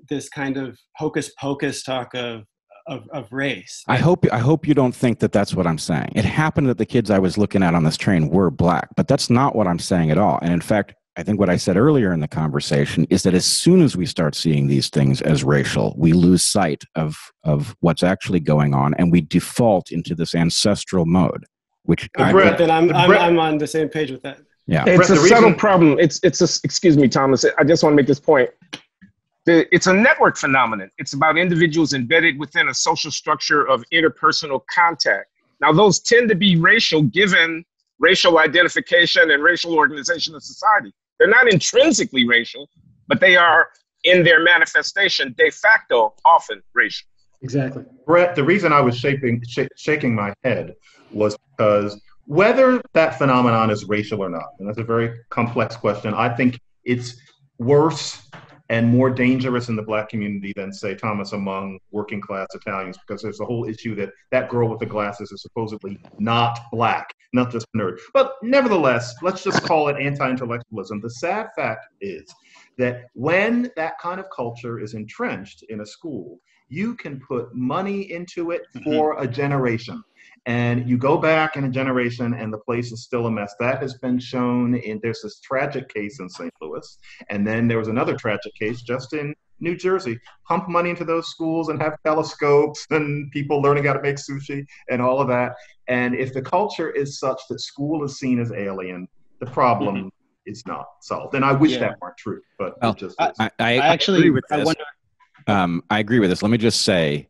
this kind of hocus pocus talk of race. I hope you don't think that that's what I'm saying. It happened that the kids I was looking at on this train were black, but that's not what I'm saying at all. And in fact, I think what I said earlier in the conversation is that as soon as we start seeing these things as racial, we lose sight of what's actually going on, and we default into this ancestral mode. Which then I'm on the same page with that. Yeah, it's a subtle problem. Excuse me, Thomas. I just want to make this point. It's a network phenomenon. It's about individuals embedded within a social structure of interpersonal contact. Now, those tend to be racial, given racial identification and racial organization of society. They're not intrinsically racial, but they are, in their manifestation, de facto, often racial. Exactly. Bret, the reason I was shaking my head was because whether that phenomenon is racial or not, and that's a very complex question, I think it's worse and more dangerous in the Black community than, say, Thomas, among working class Italians, because there's a whole issue that that girl with the glasses is supposedly not Black, not just a nerd. But nevertheless, let's just call it anti-intellectualism. The sad fact is that when that kind of culture is entrenched in a school, you can put money into it for a generation. And you go back in a generation and the place is still a mess. That has been shown there's this tragic case in St. Louis. And then there was another tragic case just in New Jersey. Pump money into those schools and have telescopes and people learning how to make sushi and all of that. And if the culture is such that school is seen as alien, the problem is not solved. And I wish that weren't true, but it just is. I actually agree with this. I agree with this. Let me just say,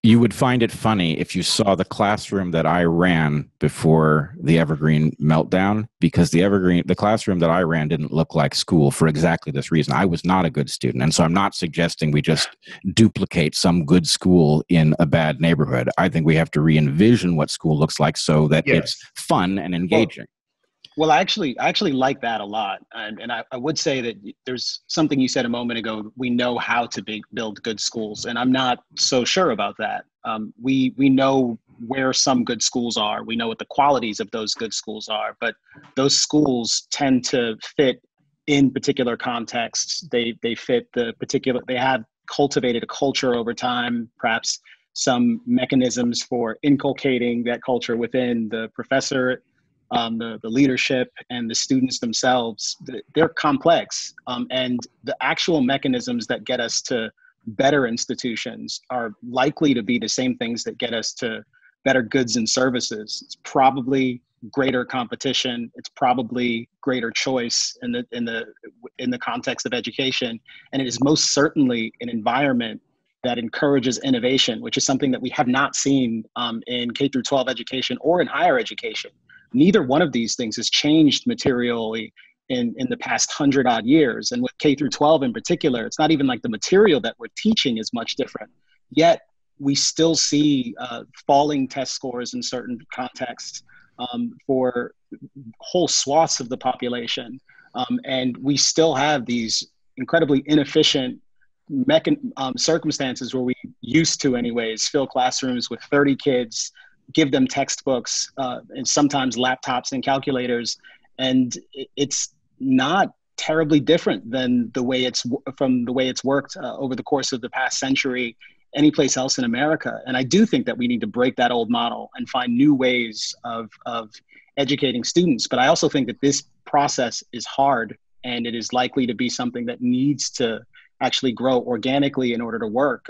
you would find it funny if you saw the classroom that I ran before the Evergreen meltdown, because the classroom that I ran didn't look like school for exactly this reason. I was not a good student. And so I'm not suggesting we just duplicate some good school in a bad neighborhood. I think we have to re-envision what school looks like so that it's fun and engaging. Well, I actually like that a lot. And I would say that there's something you said a moment ago, we know how to build good schools. And I'm not so sure about that. We know where some good schools are. We know what the qualities of those good schools are. But those schools tend to fit in particular contexts. They fit the particular, they have cultivated a culture over time, perhaps some mechanisms for inculcating that culture within the professor, the leadership, and the students themselves. They're complex, and the actual mechanisms that get us to better institutions are likely to be the same things that get us to better goods and services. It's probably greater competition. It's probably greater choice in the context of education, and it is most certainly an environment that encourages innovation, which is something that we have not seen in K through 12 education or in higher education. Neither one of these things has changed materially in the past 100-odd years. And with K through 12 in particular, it's not even like the material that we're teaching is much different. Yet we still see falling test scores in certain contexts for whole swaths of the population. And we still have these incredibly inefficient circumstances where we used to anyways fill classrooms with 30 kids, give them textbooks and sometimes laptops and calculators. And it's not terribly different than the way it's worked over the course of the past century anyplace else in America. And I do think that we need to break that old model and find new ways of educating students. But I also think that this process is hard, and it is likely to be something that needs to actually grow organically in order to work.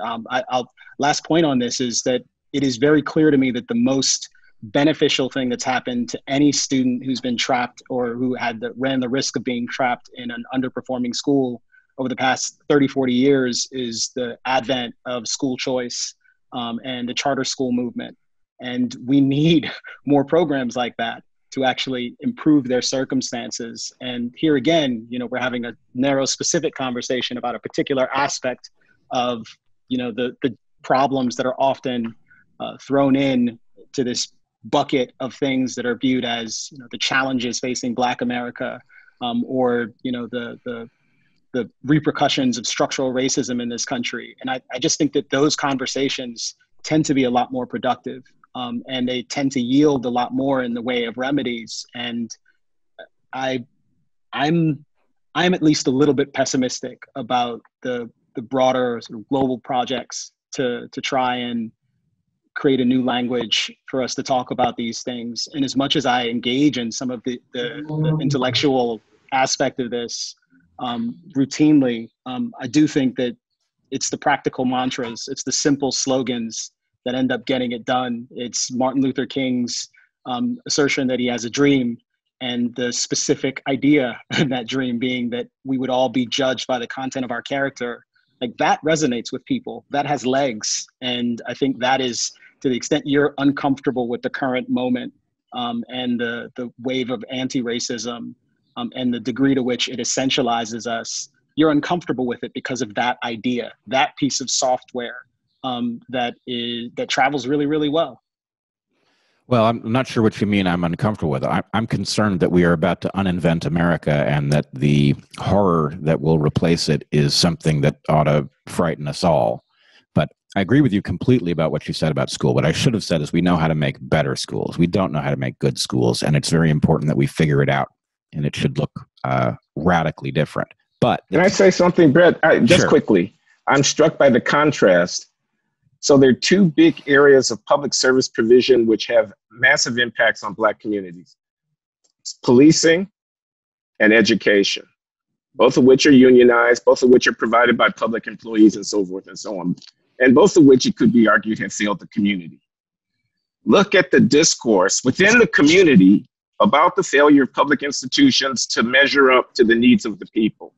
Last point on this is that it is very clear to me that the most beneficial thing that's happened to any student who's been trapped or who ran the risk of being trapped in an underperforming school over the past 30, 40 years is the advent of school choice and the charter school movement. And we need more programs like that to actually improve their circumstances. And here again, we're having a narrow specific conversation about a particular aspect of, the problems that are often thrown in to this bucket of things that are viewed as the challenges facing Black America, or the repercussions of structural racism in this country. And I just think that those conversations tend to be a lot more productive, and they tend to yield a lot more in the way of remedies. And I I'm at least a little bit pessimistic about the broader sort of global projects to try and create a new language for us to talk about these things. And as much as I engage in some of the intellectual aspect of this routinely, I do think that it's the practical mantras, it's the simple slogans that end up getting it done. It's Martin Luther King's assertion that he has a dream, and the specific idea in that dream being that we would all be judged by the content of our character. Like, that resonates with people, that has legs. And I think that is, to the extent you're uncomfortable with the current moment and the wave of anti-racism and the degree to which it essentializes us, you're uncomfortable with it because of that idea, that piece of software that travels really, really well. Well, I'm not sure what you mean I'm uncomfortable with. I'm concerned that we are about to uninvent America, and that the horror that will replace it is something that ought to frighten us all. But I agree with you completely about what you said about school. What I should have said is we know how to make better schools. We don't know how to make good schools, and it's very important that we figure it out, and it should look radically different. But can I say something, Brett? Just quickly. I'm struck by the contrast. So there are two big areas of public service provision which have massive impacts on Black communities: policing and education, both of which are unionized, both of which are provided by public employees, and so forth and so on, and both of which, it could be argued, have failed the community. Look at the discourse within the community about the failure of public institutions to measure up to the needs of the people.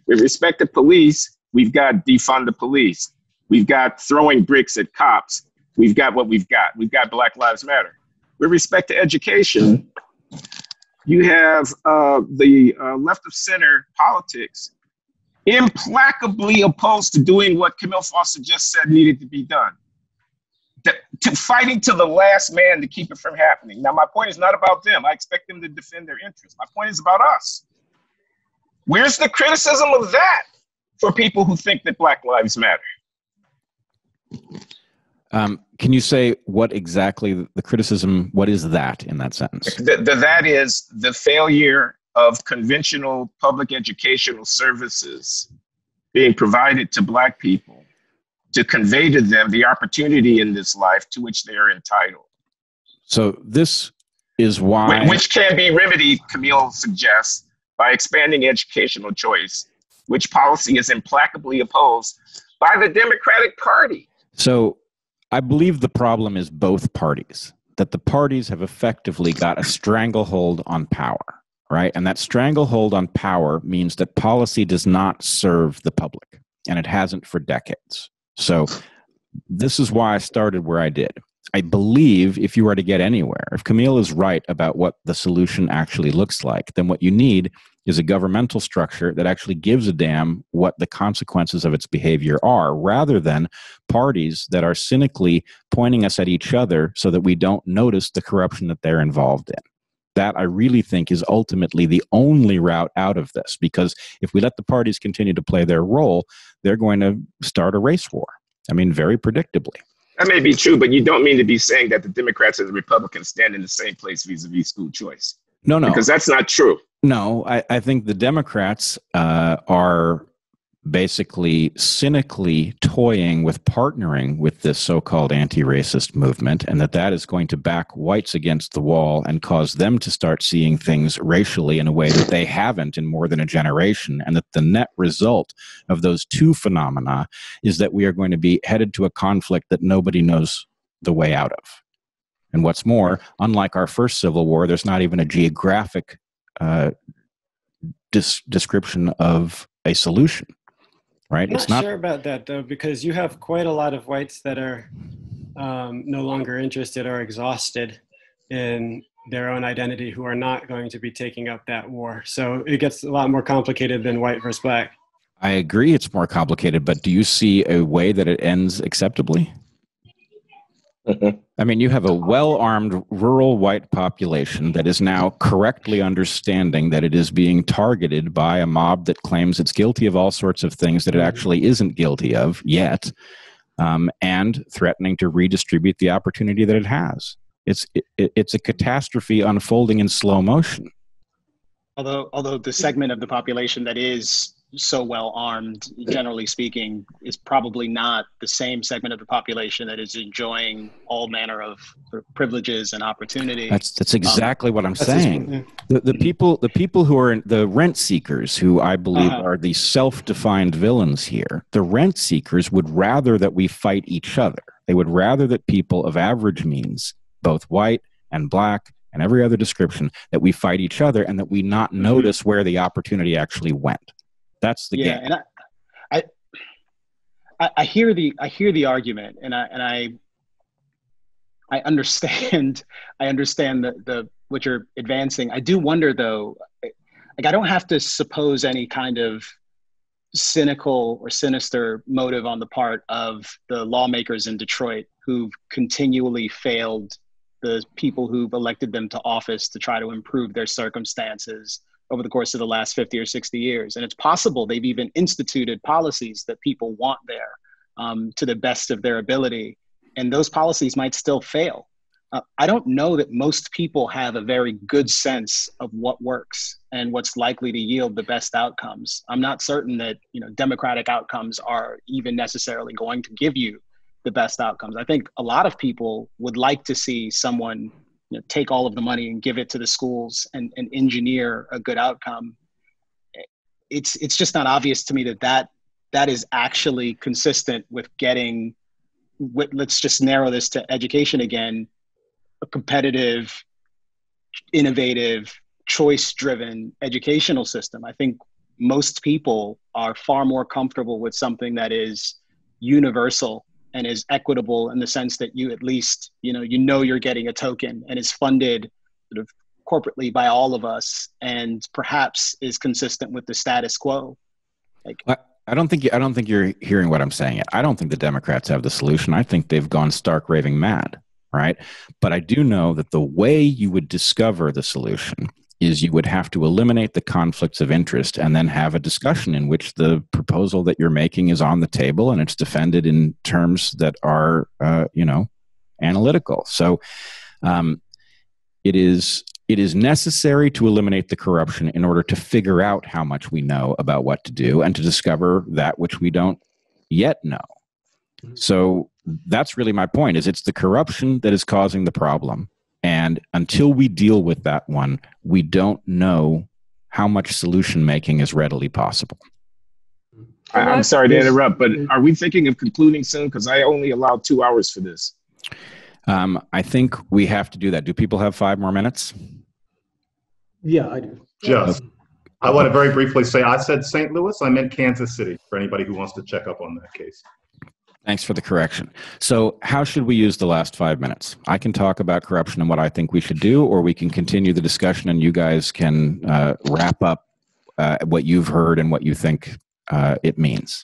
With respect to police, we've got defund the police. We've got throwing bricks at cops. We've got what we've got. We've got Black Lives Matter. With respect to education, you have the left of center politics implacably opposed to doing what Camille Foster just said needed to be done, to fighting to the last man to keep it from happening. Now, my point is not about them. I expect them to defend their interests. My point is about us. Where's the criticism of that for people who think that Black lives matter? Can you say what exactly the criticism, what is that in that sentence? That is the failure of conventional public educational services being provided to Black people to convey to them the opportunity in this life to which they are entitled. So this is why... Which can be remedied, Camille suggests, by expanding educational choice, which policy is implacably opposed by the Democratic Party. So I believe the problem is both parties, that the parties have effectively got a stranglehold on power, right? And that stranglehold on power means that policy does not serve the public, and it hasn't for decades. So this is why I started where I did. I believe if you are to get anywhere, if Camille is right about what the solution actually looks like, then what you need is a governmental structure that actually gives a damn what the consequences of its behavior are, rather than parties that are cynically pointing us at each other so that we don't notice the corruption that they're involved in. That, I really think, is ultimately the only route out of this, because if we let the parties continue to play their role, they're going to start a race war. I mean, very predictably. That may be true, but you don't mean to be saying that the Democrats and the Republicans stand in the same place vis-a-vis school choice. No. Because that's not true. No, I think the Democrats are basically cynically toying with partnering with this so-called anti-racist movement, and that is going to back whites against the wall and cause them to start seeing things racially in a way that they haven't in more than a generation, and that the net result of those two phenomena is that we are going to be headed to a conflict that nobody knows the way out of. And what's more, unlike our first Civil War, there's not even a geographic description of a solution. Right? I'm not sure about that, though, because you have quite a lot of whites that are no longer interested or exhausted in their own identity who are not going to be taking up that war. So it gets a lot more complicated than white versus Black. I agree it's more complicated, but do you see a way that it ends acceptably? I mean, you have a well-armed rural white population that is now correctly understanding that it is being targeted by a mob that claims it's guilty of all sorts of things that it actually isn't guilty of yet, and threatening to redistribute the opportunity that it has. It's a catastrophe unfolding in slow motion. Although the segment of the population that is so well armed, generally speaking, is probably not the same segment of the population that is enjoying all manner of privileges and opportunity. That's exactly what I'm saying. The people who are the rent seekers, who I believe are the self-defined villains here, the rent seekers would rather that we fight each other. They would rather that people of average means, both white and black and every other description, that we fight each other and that we not notice where the opportunity actually went. That's the game. And I hear the argument, and I understand the what you're advancing. I do wonder though, like I don't have to suppose any kind of cynical or sinister motive on the part of the lawmakers in Detroit who've continually failed the people who've elected them to office to try to improve their circumstances over the course of the last 50 or 60 years. And it's possible they've even instituted policies that people want there to the best of their ability. And those policies might still fail. I don't know that most people have a very good sense of what works and what's likely to yield the best outcomes. I'm not certain that, democratic outcomes are even necessarily going to give you the best outcomes. I think a lot of people would like to see someone take all of the money and give it to the schools and engineer a good outcome. It's just not obvious to me that is actually consistent with getting, let's just narrow this to education again, a competitive, innovative, choice-driven educational system. I think most people are far more comfortable with something that is universal and is equitable in the sense that you at least, you're getting a token and is funded sort of corporately by all of us and perhaps is consistent with the status quo. I don't think you're hearing what I'm saying yet. I don't think the Democrats have the solution. I think they've gone stark raving mad, right? But I do know that the way you would discover the solution is you would have to eliminate the conflicts of interest and then have a discussion in which the proposal that you're making is on the table and it's defended in terms that are, analytical. So it is necessary to eliminate the corruption in order to figure out how much we know about what to do and to discover that which we don't yet know. So that's really my point, is it's the corruption that is causing the problem. And until we deal with that one, we don't know how much solution making is readily possible. I'm sorry to interrupt, but are we thinking of concluding soon? Because I only allowed 2 hours for this. I think we have to do that. Do people have 5 more minutes? Yeah, I do. Just, I want to very briefly say, I said St. Louis, I meant Kansas City, for anybody who wants to check up on that case. Thanks for the correction. So how should we use the last 5 minutes? I can talk about corruption and what I think we should do, or we can continue the discussion and you guys can wrap up what you've heard and what you think it means.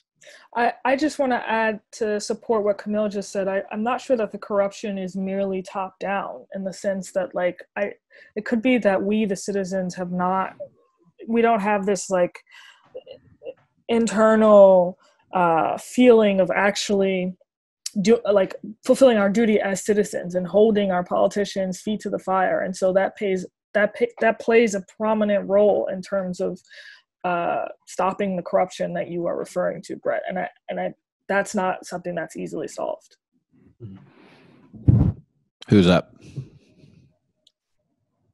I just want to add to support what Camille just said. I'm not sure that the corruption is merely top down in the sense that it could be that we, the citizens, we don't have this internal feeling of actually fulfilling our duty as citizens and holding our politicians' feet to the fire. And so that plays a prominent role in terms of stopping the corruption that you are referring to, Bret. And that's not something that's easily solved. Who's up?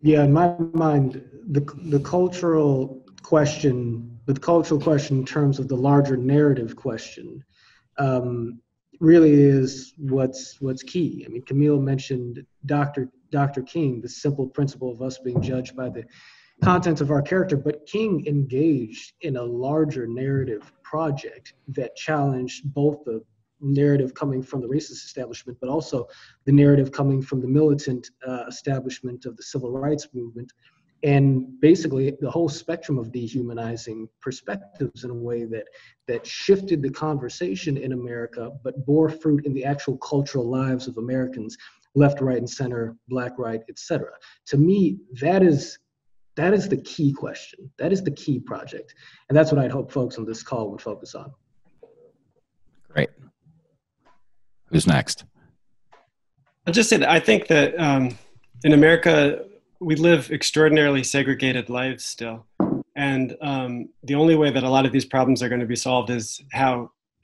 Yeah, in my mind, the cultural question in terms of the larger narrative question really is what's key. I mean, Camille mentioned Dr. King, the simple principle of us being judged by the contents of our character, but King engaged in a larger narrative project that challenged both the narrative coming from the racist establishment, but also the narrative coming from the militant establishment of the civil rights movement, and basically the whole spectrum of dehumanizing perspectives in a way that shifted the conversation in America, but bore fruit in the actual cultural lives of Americans, left, right, and center, black, right, etc. To me, that is the key question. That is the key project. And that's what I'd hope folks on this call would focus on. Great. Who's next? I'll just say that I think that in America, we live extraordinarily segregated lives still. And the only way that a lot of these problems are going to be solved is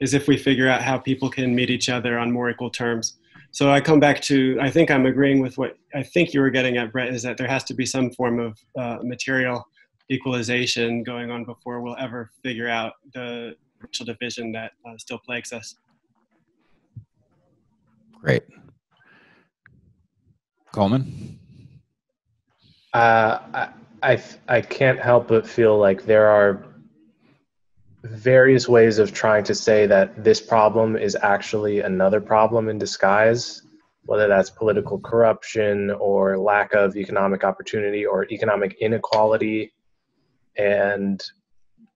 if we figure out how people can meet each other on more equal terms. So I come back to, I think I'm agreeing with what I think you were getting at, Bret, is that there has to be some form of material equalization going on before we'll ever figure out the racial division that still plagues us. Great. Coleman? I can't help but feel like there are various ways of trying to say that this problem is actually another problem in disguise, whether that's political corruption or lack of economic opportunity or economic inequality. And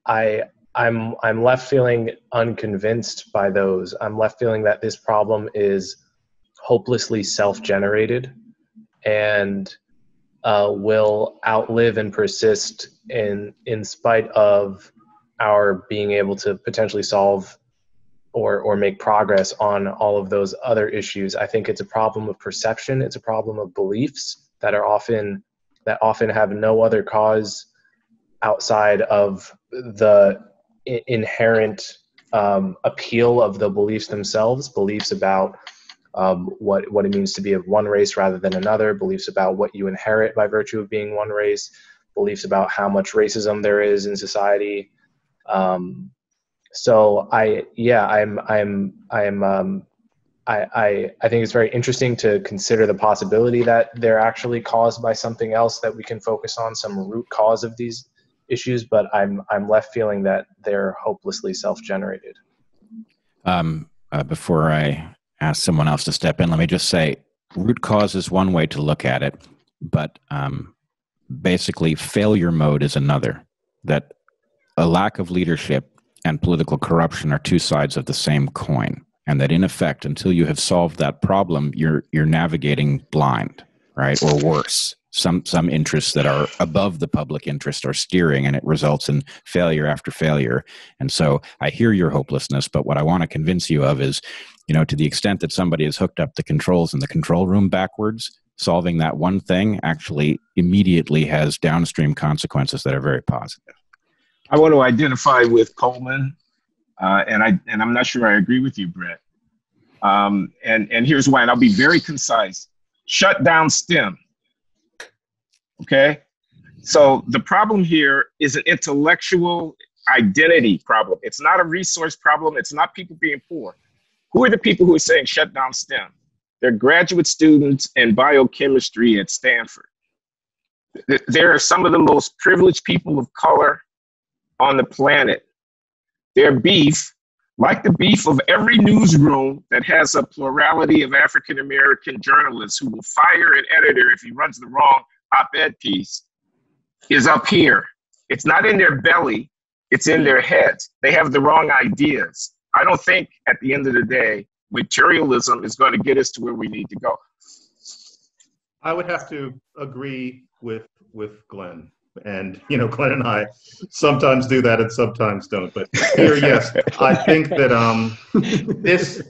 I'm left feeling unconvinced by those. I'm left feeling that this problem is hopelessly self-generated and will outlive and persist in spite of our being able to potentially solve or make progress on all of those other issues. I think it's a problem of perception. It's a problem of beliefs that often have no other cause outside of the inherent appeal of the beliefs themselves, beliefs about what it means to be of one race rather than another, beliefs about what you inherit by virtue of being one race, beliefs about how much racism there is in society. So I think it's very interesting to consider the possibility that they're actually caused by something else that we can focus on, some root cause of these issues, but I'm left feeling that they're hopelessly self-generated. Before I ask someone else to step in, let me just say root cause is one way to look at it, but basically failure mode is another. That a lack of leadership and political corruption are two sides of the same coin, and that in effect, until you have solved that problem, you're navigating blind, right? Or worse, some interests that are above the public interest are steering, and it results in failure after failure. And so I hear your hopelessness, but what I want to convince you of is, to the extent that somebody has hooked up the controls in the control room backwards, solving that one thing actually immediately has downstream consequences that are very positive. I want to identify with Coleman, and I'm not sure I agree with you, Bret. And here's why, and I'll be very concise. Shut down STEM. Okay? So the problem here is an intellectual identity problem. It's not a resource problem. It's not people being poor. Who are the people who are saying shut down STEM? They're graduate students in biochemistry at Stanford. There are some of the most privileged people of color on the planet. Their beef, like the beef of every newsroom that has a plurality of African-American journalists who will fire an editor if he runs the wrong op-ed piece, is up here. It's not in their belly, it's in their heads. They have the wrong ideas. I don't think at the end of the day, materialism is going to get us to where we need to go. I would have to agree with Glenn. And, Glenn and I sometimes do that and sometimes don't. But here, yes, I think that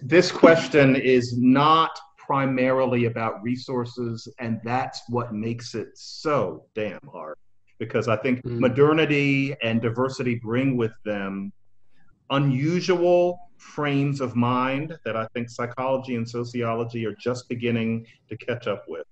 this question is not primarily about resources, and that's what makes it so damn hard. Because I think modernity and diversity bring with them unusual frames of mind that I think psychology and sociology are just beginning to catch up with.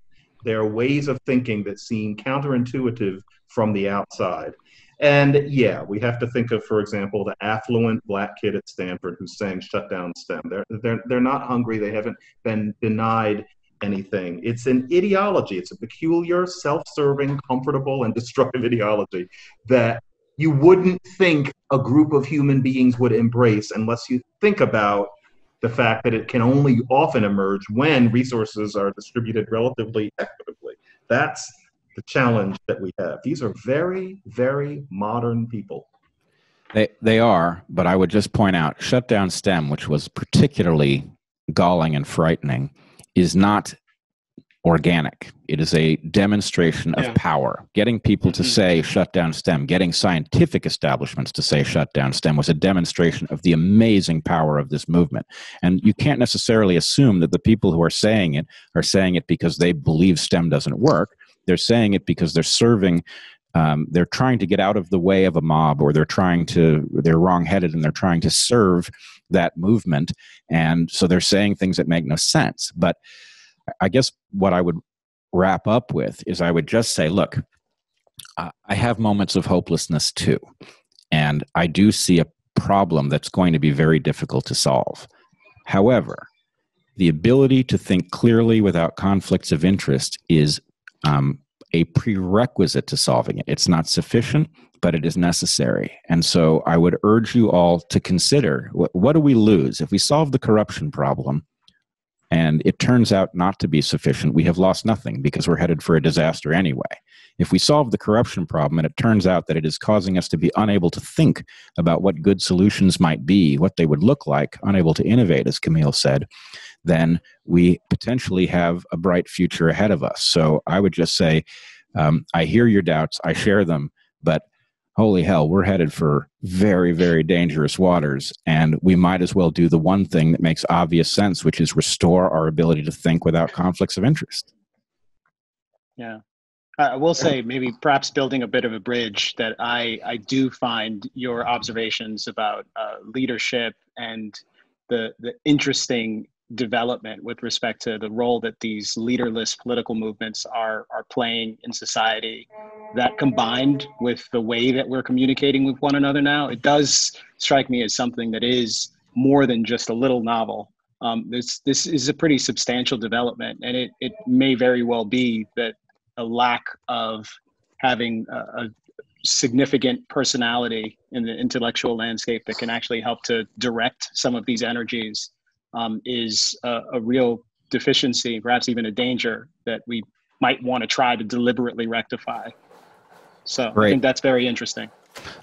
There are ways of thinking that seem counterintuitive from the outside. And yeah, we have to think of, for example, the affluent black kid at Stanford who's saying shut down STEM. They're not hungry. They haven't been denied anything. It's an ideology. It's a peculiar, self-serving, comfortable, and destructive ideology that you wouldn't think a group of human beings would embrace unless you think about the fact that it can only often emerge when resources are distributed relatively equitably. That's the challenge that we have. These are very, very modern people. They are, but I would just point out, shut down STEM, which was particularly galling and frightening, is not organic. It is a demonstration of power. Getting people to say shut down STEM, getting scientific establishments to say shut down STEM was a demonstration of the amazing power of this movement. And you can't necessarily assume that the people who are saying it because they believe STEM doesn't work. They're saying it because they're serving they're trying to get out of the way of a mob, or they're wrong-headed and they're trying to serve that movement. And so they're saying things that make no sense. But I guess what I would wrap up with is I would just say, look, I have moments of hopelessness too. And I do see a problem that's going to be very difficult to solve. However, the ability to think clearly without conflicts of interest is a prerequisite to solving it. It's not sufficient, but it is necessary. And so I would urge you all to consider, what do we lose? If we solve the corruption problem and it turns out not to be sufficient, we have lost nothing because we're headed for a disaster anyway. If we solve the corruption problem and it turns out that it is causing us to be unable to think about what good solutions might be, what they would look like, unable to innovate, as Camille said, then we potentially have a bright future ahead of us. So I would just say, I hear your doubts, I share them, but holy hell, we're headed for very, very dangerous waters, and we might as well do the one thing that makes obvious sense, which is restore our ability to think without conflicts of interest. Yeah. I will say, maybe perhaps building a bit of a bridge, that I do find your observations about leadership and the interesting development with respect to the role that these leaderless political movements are playing in society, that combined with the way that we're communicating with one another now, it does strike me as something that is more than just a little novel. This is a pretty substantial development, and it may very well be that a lack of having a significant personality in the intellectual landscape that can actually help to direct some of these energies is a real deficiency, perhaps even a danger that we might want to try to deliberately rectify. So Great. I think that's very interesting.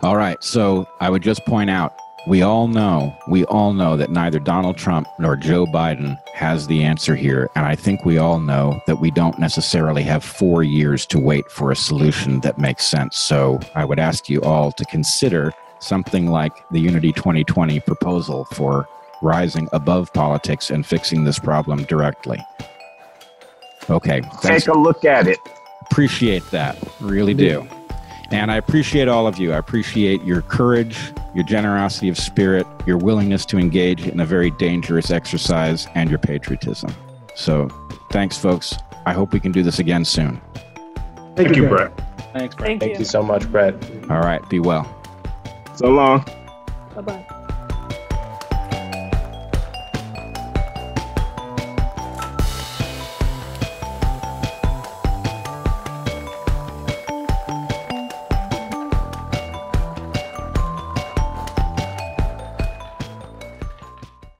All right. So I would just point out, we all know that neither Donald Trump nor Joe Biden has the answer here. And I think we all know that we don't necessarily have 4 years to wait for a solution that makes sense. So I would ask you all to consider something like the Unity 2020 proposal for rising above politics and fixing this problem directly. Okay. Take a look at it. Appreciate that. Really do. And I appreciate all of you. I appreciate your courage, your generosity of spirit, your willingness to engage in a very dangerous exercise, and your patriotism. So thanks, folks. I hope we can do this again soon. Thank you, Bret. Thanks, Bret. Thank you so much, Bret. All right. Be well. So long. Bye-bye.